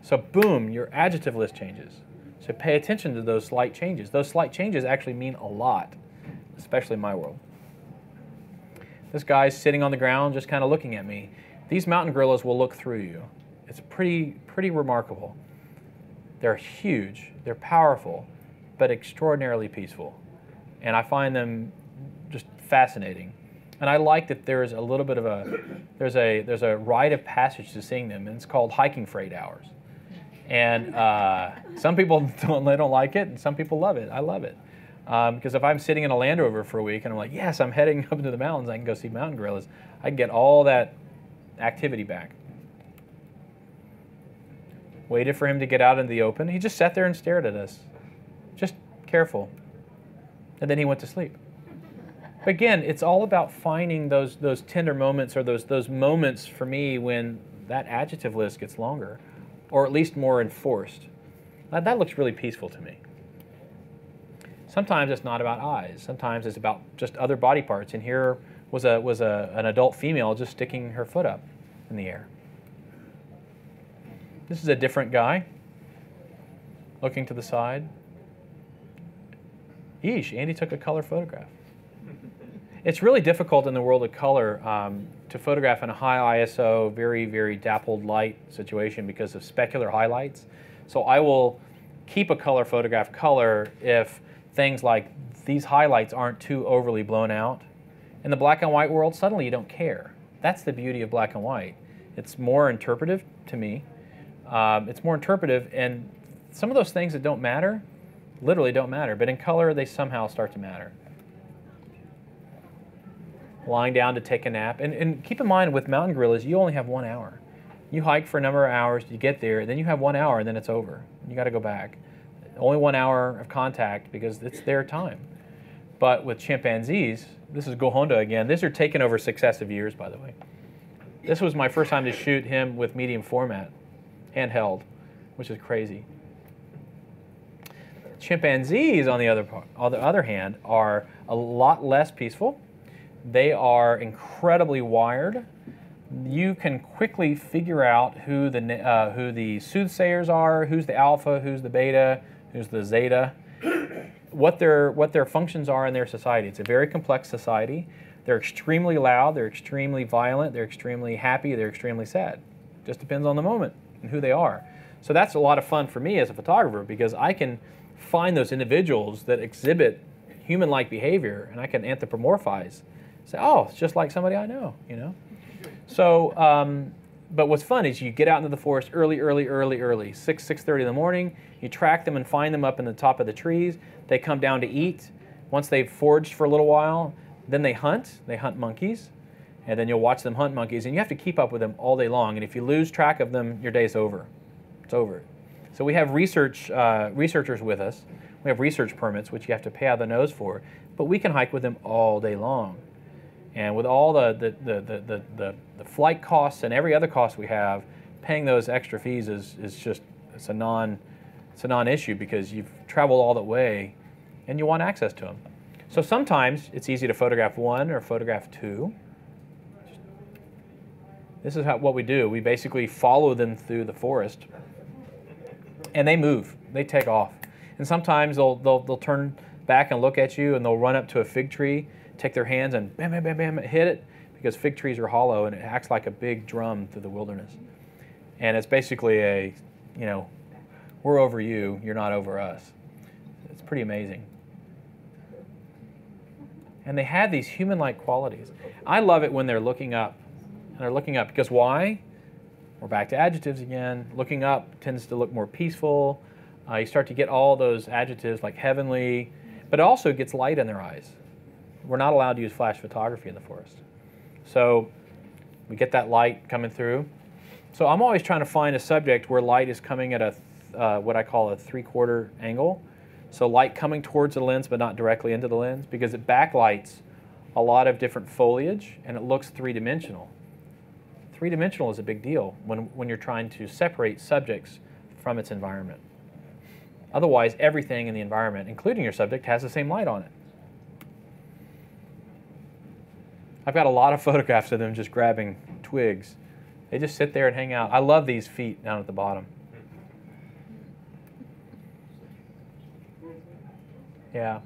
So boom, your adjective list changes. So pay attention to those slight changes. Those slight changes actually mean a lot, especially in my world. This guy's sitting on the ground just kind of looking at me. These mountain gorillas will look through you. It's pretty remarkable. They're huge, they're powerful, but extraordinarily peaceful. And I find them just fascinating. And I like that there's a little bit of there's a rite of passage to seeing them, and it's called hiking freight hours. And some people don't like it, and some people love it. I love it. Because if I'm sitting in a Land Rover for a week and I'm like, yes, I'm heading up into the mountains, I can go see mountain gorillas, I can get all that activity back. Waited for him to get out into the open. He just sat there and stared at us. Just careful. And then he went to sleep. But again, it's all about finding those tender moments, or those moments for me when that adjective list gets longer, or at least more enforced. That looks really peaceful to me. Sometimes it's not about eyes. Sometimes it's about just other body parts. And here was an adult female just sticking her foot up in the air. This is a different guy looking to the side. Yeesh, Andy took a color photograph. It's really difficult in the world of color to photograph in a high ISO, very, very dappled light situation because of specular highlights. So I will keep a color photograph color if things like these highlights aren't too overly blown out. In the black and white world, suddenly you don't care. That's the beauty of black and white. It's more interpretive to me. It's more interpretive, and some of those things that don't matter, literally don't matter, but in color they somehow start to matter. Lying down to take a nap, and keep in mind with mountain gorillas, you only have 1 hour. You hike for a number of hours, you get there, then you have 1 hour, and then it's over. You got to go back. Only 1 hour of contact because it's their time. But with chimpanzees, this is Guhonda again. These are taken over successive years, by the way. This was my first time to shoot him with medium format, handheld, which is crazy. Chimpanzees, on the other hand, are a lot less peaceful. They are incredibly wired. You can quickly figure out who the soothsayers are, who's the alpha, who's the beta, who's the zeta, what their functions are in their society. It's a very complex society. They're extremely loud, they're extremely violent, they're extremely happy, they're extremely sad. Just depends on the moment and who they are. So that's a lot of fun for me as a photographer because I can find those individuals that exhibit human-like behavior and I can anthropomorphize. Say, oh, it's just like somebody I know, you know? So but what's fun is you get out into the forest early, 6:30 in the morning. You track them and find them up in the top of the trees. They come down to eat. Once they've foraged for a little while, then they hunt. They hunt monkeys, and then you'll watch them hunt monkeys, and you have to keep up with them all day long. And if you lose track of them, your day's over. It's over. So we have researchers with us. We have research permits, which you have to pay out of the nose for, but we can hike with them all day long. And with all the flight costs and every other cost we have, paying those extra fees is just it's a non-issue because you've traveled all the way and you want access to them. So sometimes it's easy to photograph one or photograph two. This is what we do. We basically follow them through the forest, and they move. They take off. And sometimes they'll turn back and look at you, and they'll run up to a fig tree, take their hands and bam, bam, bam, bam, hit it, because fig trees are hollow and it acts like a big drum through the wilderness. And it's basically we're over you, you're not over us. It's pretty amazing. And they have these human-like qualities. I love it when they're looking up. And they're looking up because why? We're back to adjectives again. Looking up tends to look more peaceful. You start to get all those adjectives like heavenly, but it also gets light in their eyes. We're not allowed to use flash photography in the forest. So we get that light coming through. So I'm always trying to find a subject where light is coming at a what I call a 3/4 angle. So light coming towards the lens but not directly into the lens, because it backlights a lot of different foliage and it looks three-dimensional. Three-dimensional is a big deal when you're trying to separate subjects from its environment. Otherwise, everything in the environment, including your subject, has the same light on it. I've got a lot of photographs of them just grabbing twigs. They just sit there and hang out. I love these feet down at the bottom. Yeah.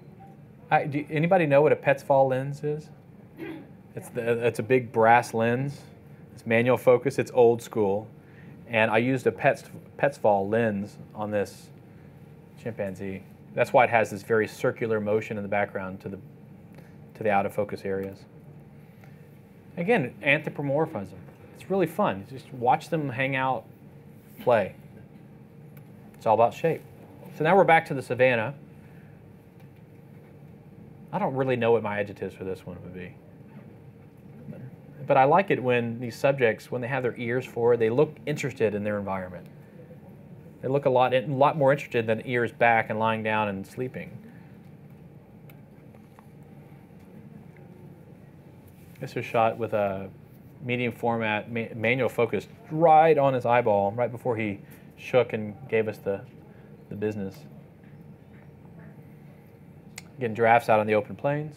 Do anybody know what a Petzval lens is? It's a big brass lens. It's manual focus. It's old school. And I used a Petzval lens on this chimpanzee. That's why it has this very circular motion in the background to the out of focus areas. Again, anthropomorphism. It's really fun. Just watch them hang out, play. It's all about shape. So now we're back to the savannah. I don't really know what my adjectives for this one would be. But I like it when these subjects, when they have their ears forward, they look interested in their environment. They look a lot more interested than ears back and lying down and sleeping. This was shot with a medium format manual focus right on his eyeball, right before he shook and gave us the business. Getting giraffes out on the open plains.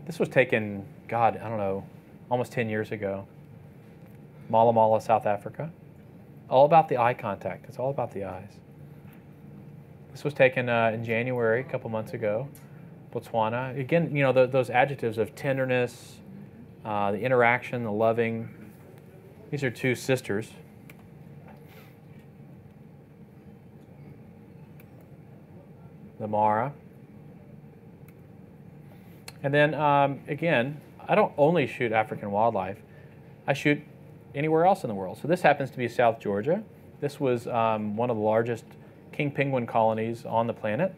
This was taken, God, I don't know, almost 10 years ago. Mala Mala, South Africa. All about the eye contact. It's all about the eyes. This was taken in January, a couple months ago. Botswana. Again, those adjectives of tenderness, the interaction, the loving. These are two sisters. The Mara. And then, again, I don't only shoot African wildlife. I shoot anywhere else in the world. So this happens to be South Georgia. This was one of the largest king penguin colonies on the planet.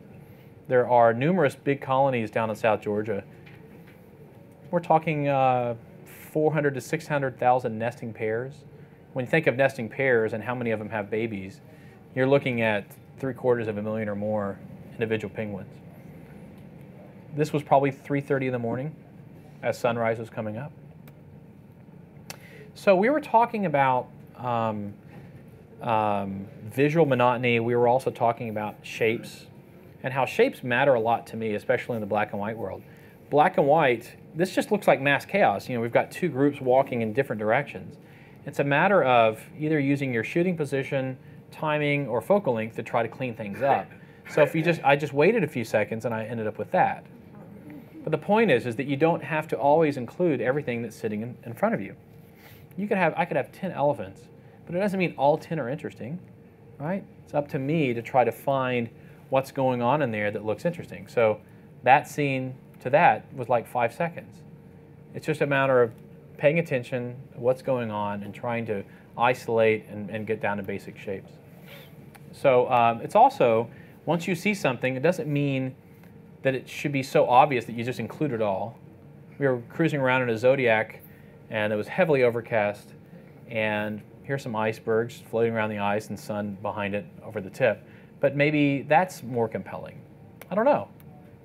There are numerous big colonies down in South Georgia. We're talking 400 to 600,000 nesting pairs. When you think of nesting pairs and how many of them have babies, you're looking at 750,000 or more individual penguins. This was probably 3:30 in the morning as sunrise was coming up. So we were talking about visual monotony. We were also talking about shapes and how shapes matter a lot to me, especially in the black and white world. Black and white, this just looks like mass chaos. We've got two groups walking in different directions. It's a matter of either using your shooting position, timing, or focal length to try to clean things up. So if I just waited a few seconds and I ended up with that. But the point is that you don't have to always include everything that's sitting in front of you. I could have 10 elephants, but it doesn't mean all 10 are interesting, right? It's up to me to try to find what's going on in there that looks interesting. So that scene to that was like 5 seconds. It's just a matter of paying attention to what's going on and trying to isolate and get down to basic shapes. So it's also, once you see something, it doesn't mean that it should be so obvious that you just include it all. We were cruising around in a Zodiac, and it was heavily overcast, and here's some icebergs floating around the ice and sun behind it over the tip. But maybe that's more compelling. I don't know.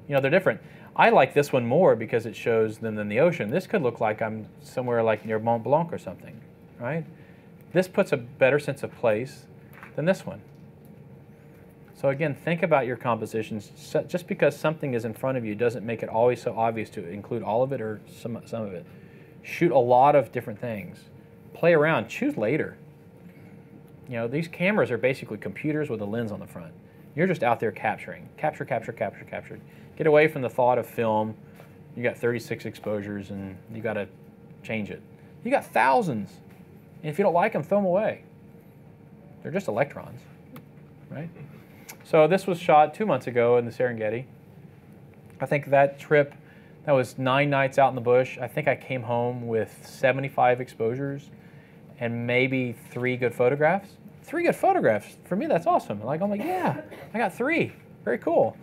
You know, they're different. I like this one more because it shows them in the ocean. This could look like I'm somewhere like near Mont Blanc or something, right? This puts a better sense of place than this one. So again, think about your compositions. Just because something is in front of you doesn't make it always so obvious to include all of it or some of it. Shoot a lot of different things. Play around, choose later. You know, these cameras are basically computers with a lens on the front. You're just out there capturing. Capture, capture, capture, capture. Get away from the thought of film. You got 36 exposures and you got to change it. You got thousands. And if you don't like them, throw them away. They're just electrons, right? So this was shot 2 months ago in the Serengeti. I think that trip, that was 9 nights out in the bush. I think I came home with 75 exposures and maybe 3 good photographs. 3 good photographs. For me, that's awesome. I'm like, yeah, I got 3. Very cool.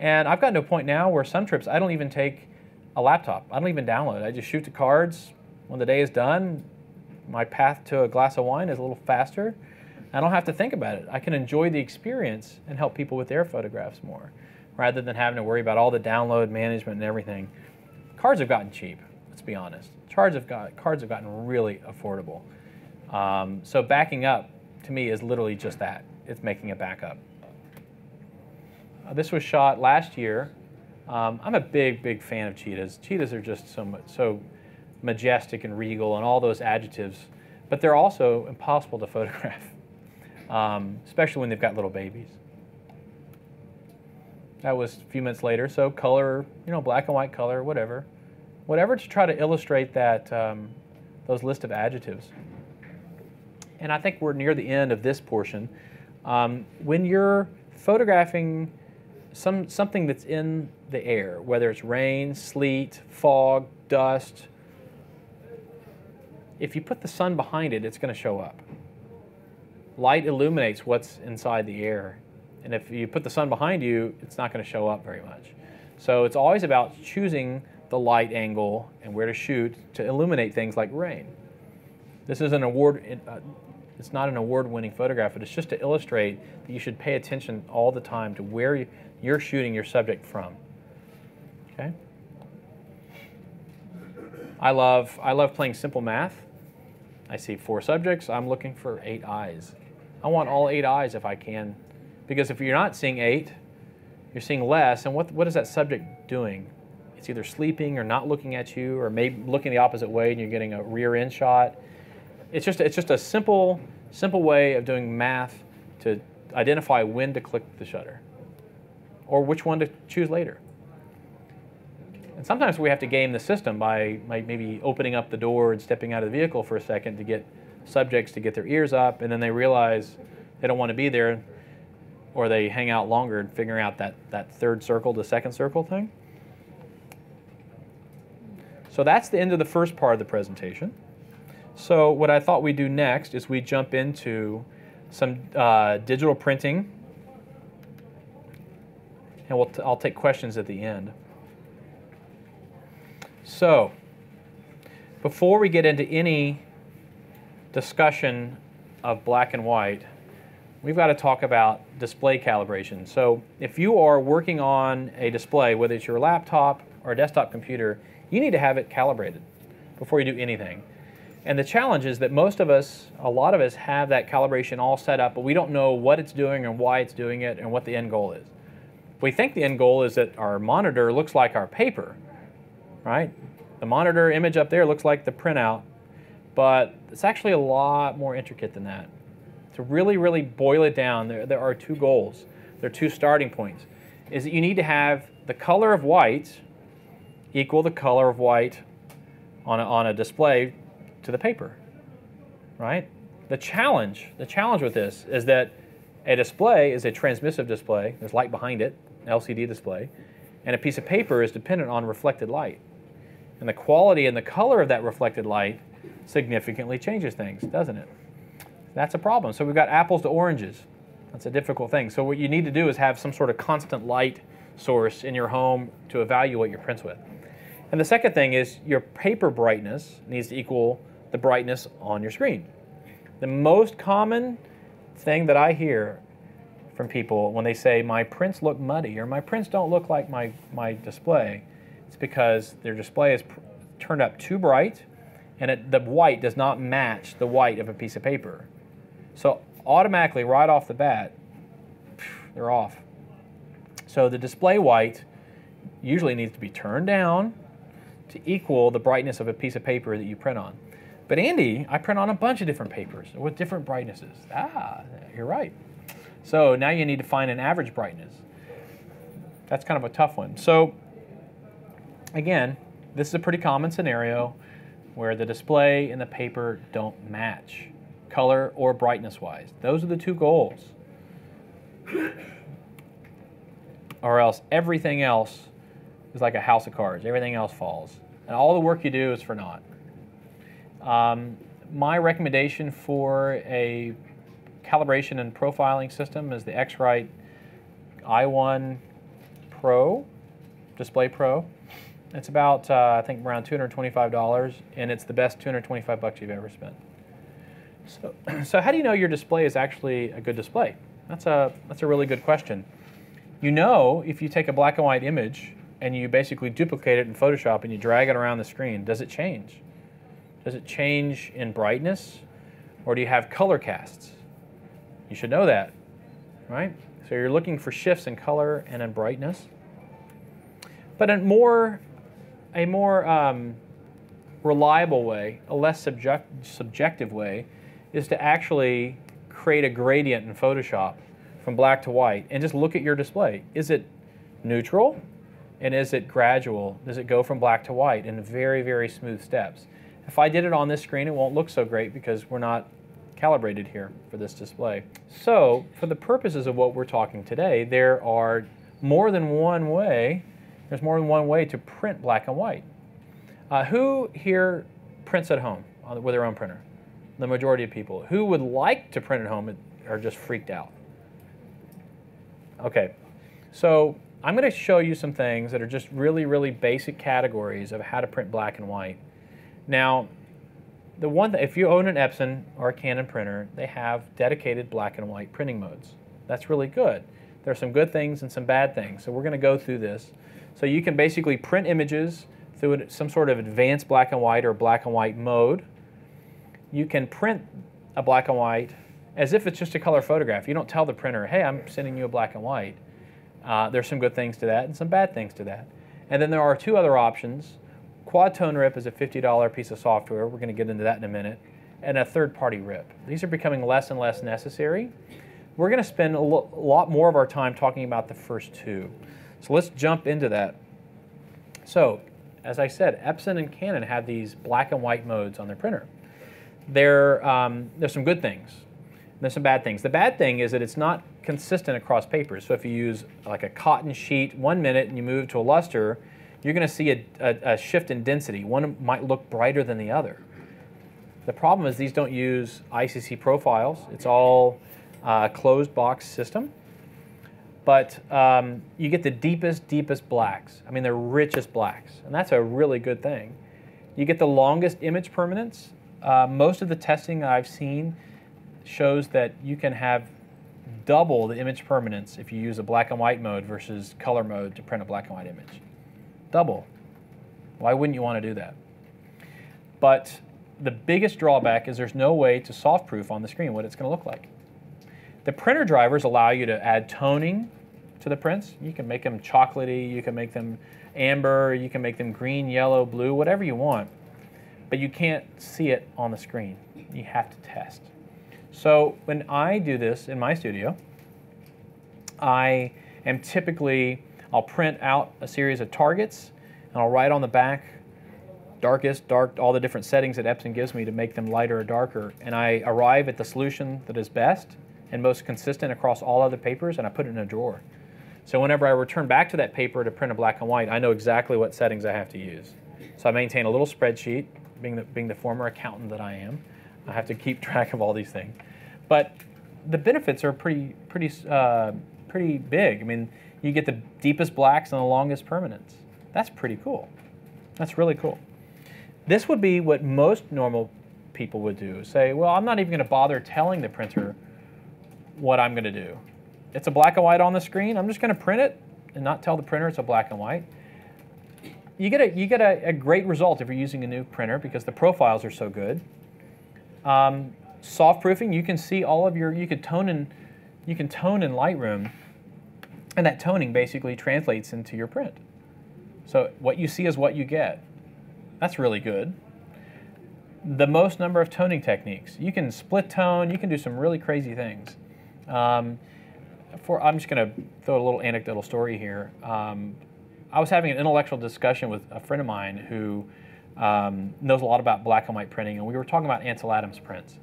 And I've gotten to a point now where some trips I don't even take a laptop. I don't even download it. I just shoot the cards. When the day is done, my path to a glass of wine is a little faster. I don't have to think about it. I can enjoy the experience and help people with their photographs more, rather than having to worry about all the download management and everything. Cards have gotten cheap, let's be honest. Cards have gotten really affordable. So backing up, to me, is literally just that. It's making a backup. This was shot last year. I'm a big fan of cheetahs. Cheetahs are just so majestic and regal and all those adjectives, but they're also impossible to photograph. Especially when they've got little babies. That was a few minutes later, so color, you know, black and white color, whatever. Whatever to try to illustrate that, those list of adjectives. And I think we're near the end of this portion. When you're photographing something that's in the air, whether it's rain, sleet, fog, dust, if you put the sun behind it, it's going to show up. Light illuminates what's inside the air. And if you put the sun behind you, it's not going to show up very much. So it's always about choosing the light angle and where to shoot to illuminate things like rain. This is it's not an award-winning photograph, but it's just to illustrate that you should pay attention all the time to where you're shooting your subject from. Okay? I love playing simple math. I see 4 subjects, I'm looking for 8 eyes. I want all 8 eyes if I can, because if you're not seeing 8, you're seeing less, and what is that subject doing? It's either sleeping or not looking at you, or maybe looking the opposite way and you're getting a rear end shot. It's just a simple way of doing math to identify when to click the shutter, or which one to choose later. And sometimes we have to game the system by maybe opening up the door and stepping out of the vehicle for a second to get subjects to get their ears up, and then they realize they don't want to be there, or they hang out longer and figuring out that third circle to second circle thing. So that's the end of the first part of the presentation. So what I thought we'd do next is we jump into some digital printing, and I'll take questions at the end. So before we get into any discussion of black and white, we've got to talk about display calibration. So if you are working on a display, whether it's your laptop or a desktop computer, you need to have it calibrated before you do anything. And the challenge is that a lot of us have that calibration all set up, but we don't know what it's doing and why it's doing it and what the end goal is. We think the end goal is that our monitor looks like our paper, right? The monitor image up there looks like the printout, but it's actually a lot more intricate than that. To really boil it down, there are 2 goals. There are 2 starting points. Is that you need to have the color of white equal the color of white on a display to the paper, right? The challenge with this is that a display is a transmissive display. There's light behind it, an LCD display, and a piece of paper is dependent on reflected light. And the quality and the color of that reflected light significantly changes things, doesn't it? That's a problem. So we've got apples to oranges. That's a difficult thing. So what you need to do is have some sort of constant light source in your home to evaluate your prints with. And the second thing is your paper brightness needs to equal the brightness on your screen. The most common thing that I hear from people when they say my prints look muddy or my prints don't look like my display, it's because their display is turned up too bright and the white does not match the white of a piece of paper. So automatically, right off the bat, they're off. So the display white usually needs to be turned down to equal the brightness of a piece of paper that you print on. But Andy, I print on a bunch of different papers with different brightnesses. Ah, you're right. So now you need to find an average brightness. That's kind of a tough one. So again, this is a pretty common scenario where the display and the paper don't match, color or brightness-wise. Those are the two goals. Or else everything else is like a house of cards. Everything else falls. And all the work you do is for naught. My recommendation for a calibration and profiling system is the X-Rite i1 Pro, Display Pro. It's about, I think, around $225, and it's the best $225 you've ever spent. So how do you know your display is actually a good display? That's a really good question. You know if you take a black and white image and you basically duplicate it in Photoshop and you drag it around the screen, does it change? Does it change in brightness, or do you have color casts? You should know that, right? So you're looking for shifts in color and in brightness. But a more reliable way, a less subjective way, is to actually create a gradient in Photoshop from black to white and just look at your display. Is it neutral? And is it gradual? Does it go from black to white in very, very smooth steps? If I did it on this screen, it won't look so great because we're not calibrated here for this display. So for the purposes of what we're talking today, there are more than one way. There's more than one way to print black and white. Who here prints at home with their own printer? The majority of people. Who would like to print at home are just freaked out. Okay, so I'm going to show you some things that are just really, really basic categories of how to print black and white. Now, if you own an Epson or a Canon printer, they have dedicated black and white printing modes. That's really good. There are some good things and some bad things, so we're going to go through this. So you can basically print images through some sort of advanced black and white or black and white mode. You can print a black and white as if it's just a color photograph. You don't tell the printer, hey, I'm sending you a black and white. There's some good things to that and some bad things to that. And then there are two other options. Quad Tone Rip is a $50 piece of software. We're going to get into that in a minute. And a third-party rip. These are becoming less and less necessary. We're going to spend a lot more of our time talking about the first two. So let's jump into that. So, as I said, Epson and Canon have these black and white modes on their printer. There's some good things. There's some bad things. The bad thing is that it's not consistent across papers. So if you use like a cotton sheet 1 minute and you move to a luster, you're going to see a shift in density. One might look brighter than the other. The problem is these don't use ICC profiles. It's all a closed box system. But you get the deepest blacks. I mean, the richest blacks. And that's a really good thing. You get the longest image permanence. Most of the testing I've seen shows that you can have double the image permanence if you use a black and white mode versus color mode to print a black and white image. Double. Why wouldn't you want to do that? But the biggest drawback is there's no way to soft proof on the screen what it's going to look like. The printer drivers allow you to add toning to the prints. You can make them chocolatey, you can make them amber, you can make them green, yellow, blue, whatever you want. But you can't see it on the screen. You have to test. So when I do this in my studio, I'll print out a series of targets, and I'll write on the back darkest, dark, all the different settings that Epson gives me to make them lighter or darker, and I arrive at the solution that is best and most consistent across all other papers, and I put it in a drawer. So whenever I return back to that paper to print a black and white, I know exactly what settings I have to use. So I maintain a little spreadsheet, being the former accountant that I am. I have to keep track of all these things. But the benefits are pretty big. I mean, you get the deepest blacks and the longest permanents. That's pretty cool. That's really cool. This would be what most normal people would do. Say, well, I'm not even going to bother telling the printer what I'm going to do. It's a black and white on the screen. I'm just going to print it and not tell the printer it's a black and white. You get a great result if you're using a new printer because the profiles are so good. Soft proofing, you can see all of you can tone in Lightroom, and that toning basically translates into your print. So what you see is what you get. That's really good. The most number of toning techniques. You can split tone, you can do some really crazy things. I'm just going to throw a little anecdotal story here. I was having an intellectual discussion with a friend of mine who knows a lot about black and white printing, and we were talking about Ansel Adams prints.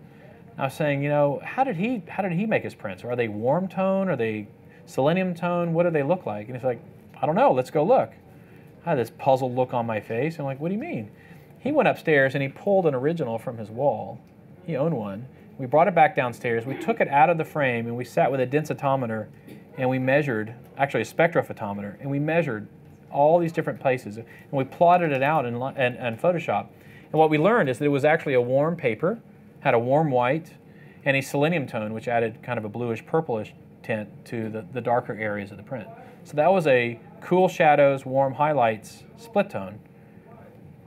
I was saying, you know, how did he make his prints? Are they warm tone? Are they selenium tone? What do they look like? And he's like, I don't know. Let's go look. I had this puzzled look on my face. I'm like, what do you mean? He went upstairs and he pulled an original from his wall. He owned one. We brought it back downstairs. We took it out of the frame and we sat with a densitometer and we measured, actually a spectrophotometer, and we measured all these different places. And we plotted it out in Photoshop. And what we learned is that it was actually a warm paper, had a warm white, and a selenium tone, which added kind of a bluish purplish tint to the darker areas of the print. So that was a cool shadows, warm highlights split tone.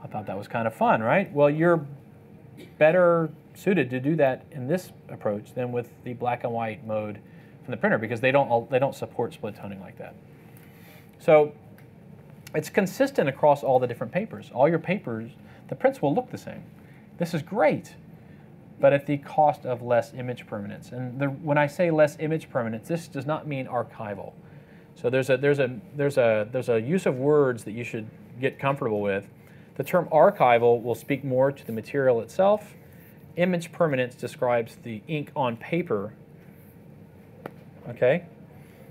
I thought that was kind of fun, right? Well, you're better suited to do that in this approach than with the black and white mode from the printer because they don't support split toning like that. So it's consistent across all the different papers. All your papers, the prints will look the same. This is great, but at the cost of less image permanence. And when I say less image permanence, this does not mean archival. So there's a use of words that you should get comfortable with. The term archival will speak more to the material itself. Image permanence describes the ink on paper. Okay?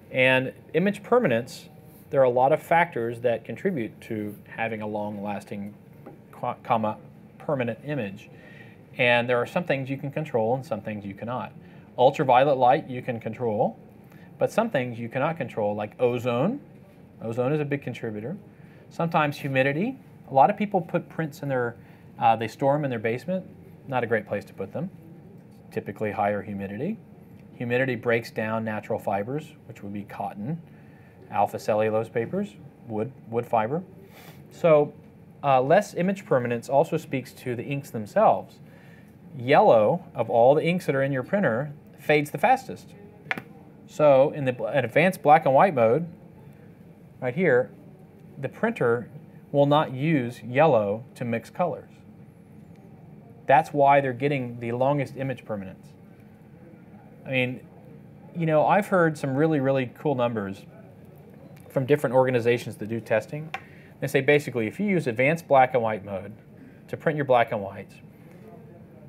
And image permanence, there are a lot of factors that contribute to having a long-lasting, permanent image. And there are some things you can control and some things you cannot. Ultraviolet light you can control, but some things you cannot control, like ozone. Ozone is a big contributor. Sometimes humidity. A lot of people put prints in they store them in their basement. Not a great place to put them. Typically higher humidity. Humidity breaks down natural fibers, which would be cotton, alpha cellulose papers, wood fiber. So less image permanence also speaks to the inks themselves. Yellow, of all the inks that are in your printer, fades the fastest. So in the advanced black and white mode, right here, the printer will not use yellow to mix colors. That's why they're getting the longest image permanence. I mean, you know, I've heard some really, really cool numbers from different organizations that do testing. They say basically if you use advanced black and white mode to print your black and whites,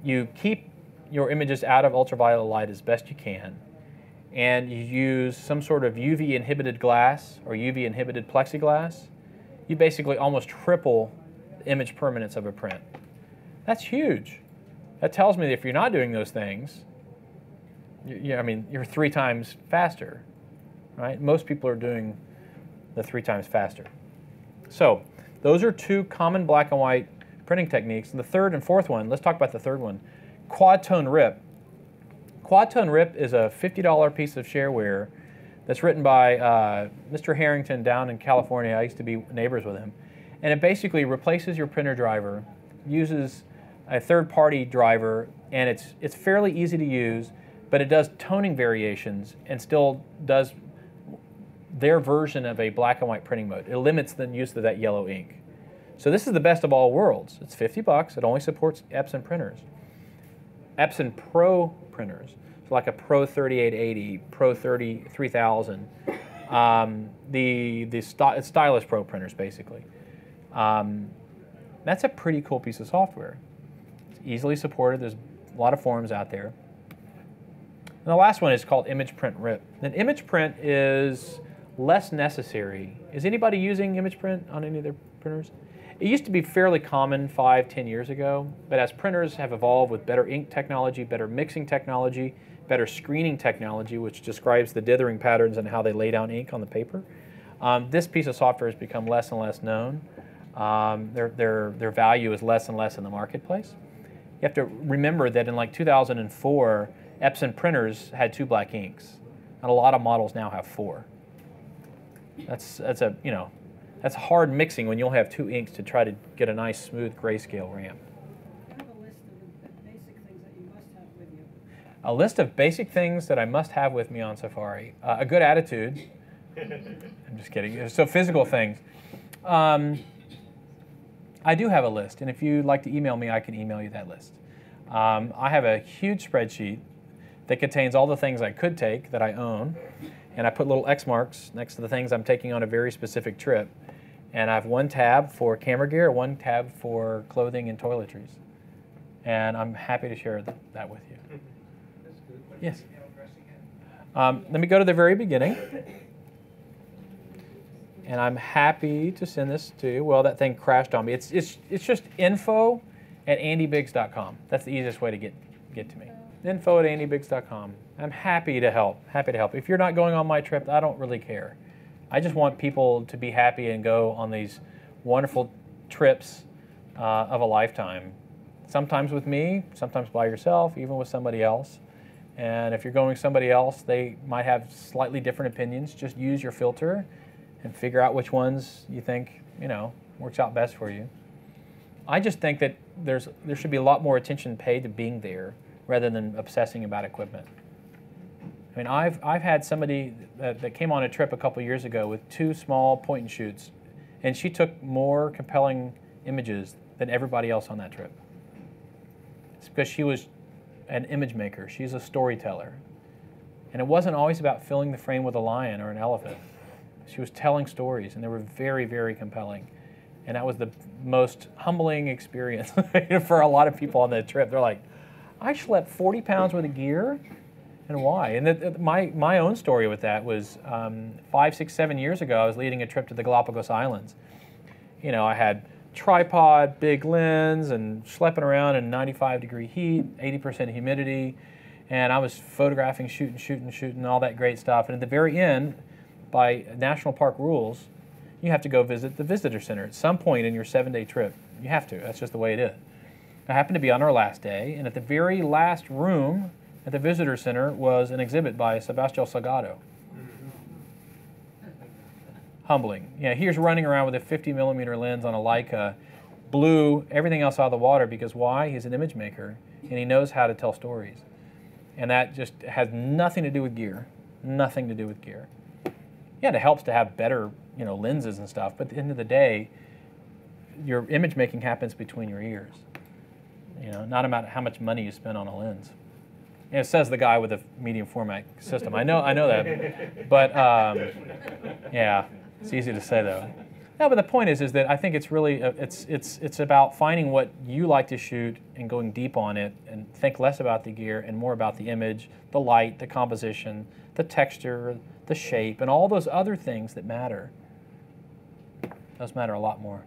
you keep your images out of ultraviolet light as best you can, and you use some sort of UV inhibited glass or UV inhibited plexiglass, you basically almost triple the image permanence of a print. That's huge. That tells me that if you're not doing those things, you're 3 times faster, right? Most people are doing the 3 times faster. So those are 2 common black and white printing techniques. And the third and fourth one, let's talk about the third one, quad tone rip. Quad tone rip is a $50 piece of shareware that's written by Mr. Harrington down in California. I used to be neighbors with him. And it basically replaces your printer driver, uses a third-party driver, and it's fairly easy to use, but it does toning variations and still does their version of a black and white printing mode. It limits the use of that yellow ink. So this is the best of all worlds. It's $50. It only supports Epson printers. Epson Pro printers, so like a Pro 3880, Pro 3000, it's Stylus Pro printers basically. That's a pretty cool piece of software. It's easily supported. There's a lot of forums out there. And the last one is called Image Print Rip. And Image Print is less necessary. Is anybody using Image Print on any of their printers? It used to be fairly common 5, 10 years ago, but as printers have evolved with better ink technology, better mixing technology, better screening technology, which describes the dithering patterns and how they lay down ink on the paper, this piece of software has become less and less known. Their value is less and less in the marketplace. You have to remember that in like 2004, Epson printers had 2 black inks, and a lot of models now have 4. That's hard mixing when you'll have 2 inks to try to get a nice smooth grayscale ramp. I have a list of basic things that you must have with you. A list of basic things that I must have with me on Safari. A good attitude. I'm just kidding. So physical things. I do have a list, and if you'd like to email me, I can email you that list. I have a huge spreadsheet that contains all the things I could take that I own, and I put little X marks next to the things I'm taking on a very specific trip. And I have 1 tab for camera gear, 1 tab for clothing and toiletries. And I'm happy to share that with you. That's good. What Yes. is your email address again? Let me go to the very beginning. And I'm happy to send this to you. Well, that thing crashed on me. It's just info@andybiggs.com. That's the easiest way to get to me. info@andybiggs.com. I'm happy to help. Happy to help. If you're not going on my trip, I don't really care. I just want people to be happy and go on these wonderful trips of a lifetime. Sometimes with me, sometimes by yourself, even with somebody else. And if you're going with somebody else, they might have slightly different opinions. Just use your filter and figure out which ones you think, works out best for you. I just think that there should be a lot more attention paid to being there rather than obsessing about equipment. I mean, I've had somebody that came on a trip a couple years ago with 2 small point and shoots, and she took more compelling images than everybody else on that trip. It's because she was an image maker. She's a storyteller. And it wasn't always about filling the frame with a lion or an elephant. She was telling stories, and they were very, very compelling. And that was the most humbling experience for a lot of people on that trip. They're like, I schlepped 40 pounds worth of gear? And why? And my own story with that was 5, 6, 7 years ago, I was leading a trip to the Galapagos Islands. I had tripod, big lens, and schlepping around in 95-degree heat, 80% humidity. And I was photographing, shooting, all that great stuff. And at the very end, by national park rules, you have to go visit the visitor center at some point in your 7-day trip. You have to. That's just the way it is. I happened to be on our last day, and at the very last room at the visitor center was an exhibit by Sebastião Salgado. Humbling. He was running around with a 50mm lens on a Leica, blew everything else out of the water because why? He's an image maker, and he knows how to tell stories. And that just has nothing to do with gear. Nothing to do with gear. Yeah, it helps to have better, lenses and stuff, but at the end of the day, your image making happens between your ears. Not about how much money you spend on a lens. It says the guy with a medium format system. I know that, but yeah, it's easy to say though. No, but the point is that I think it's really it's about finding what you like to shoot and going deep on it, and think less about the gear and more about the image, the light, the composition, the texture, the shape, and all those other things that matter. Those matter a lot more.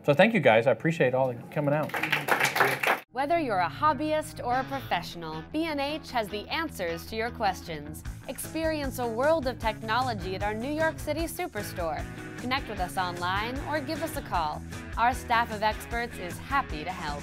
So thank you guys. I appreciate all coming out. Whether you're a hobbyist or a professional, B&H has the answers to your questions. Experience a world of technology at our New York City Superstore. Connect with us online or give us a call. Our staff of experts is happy to help.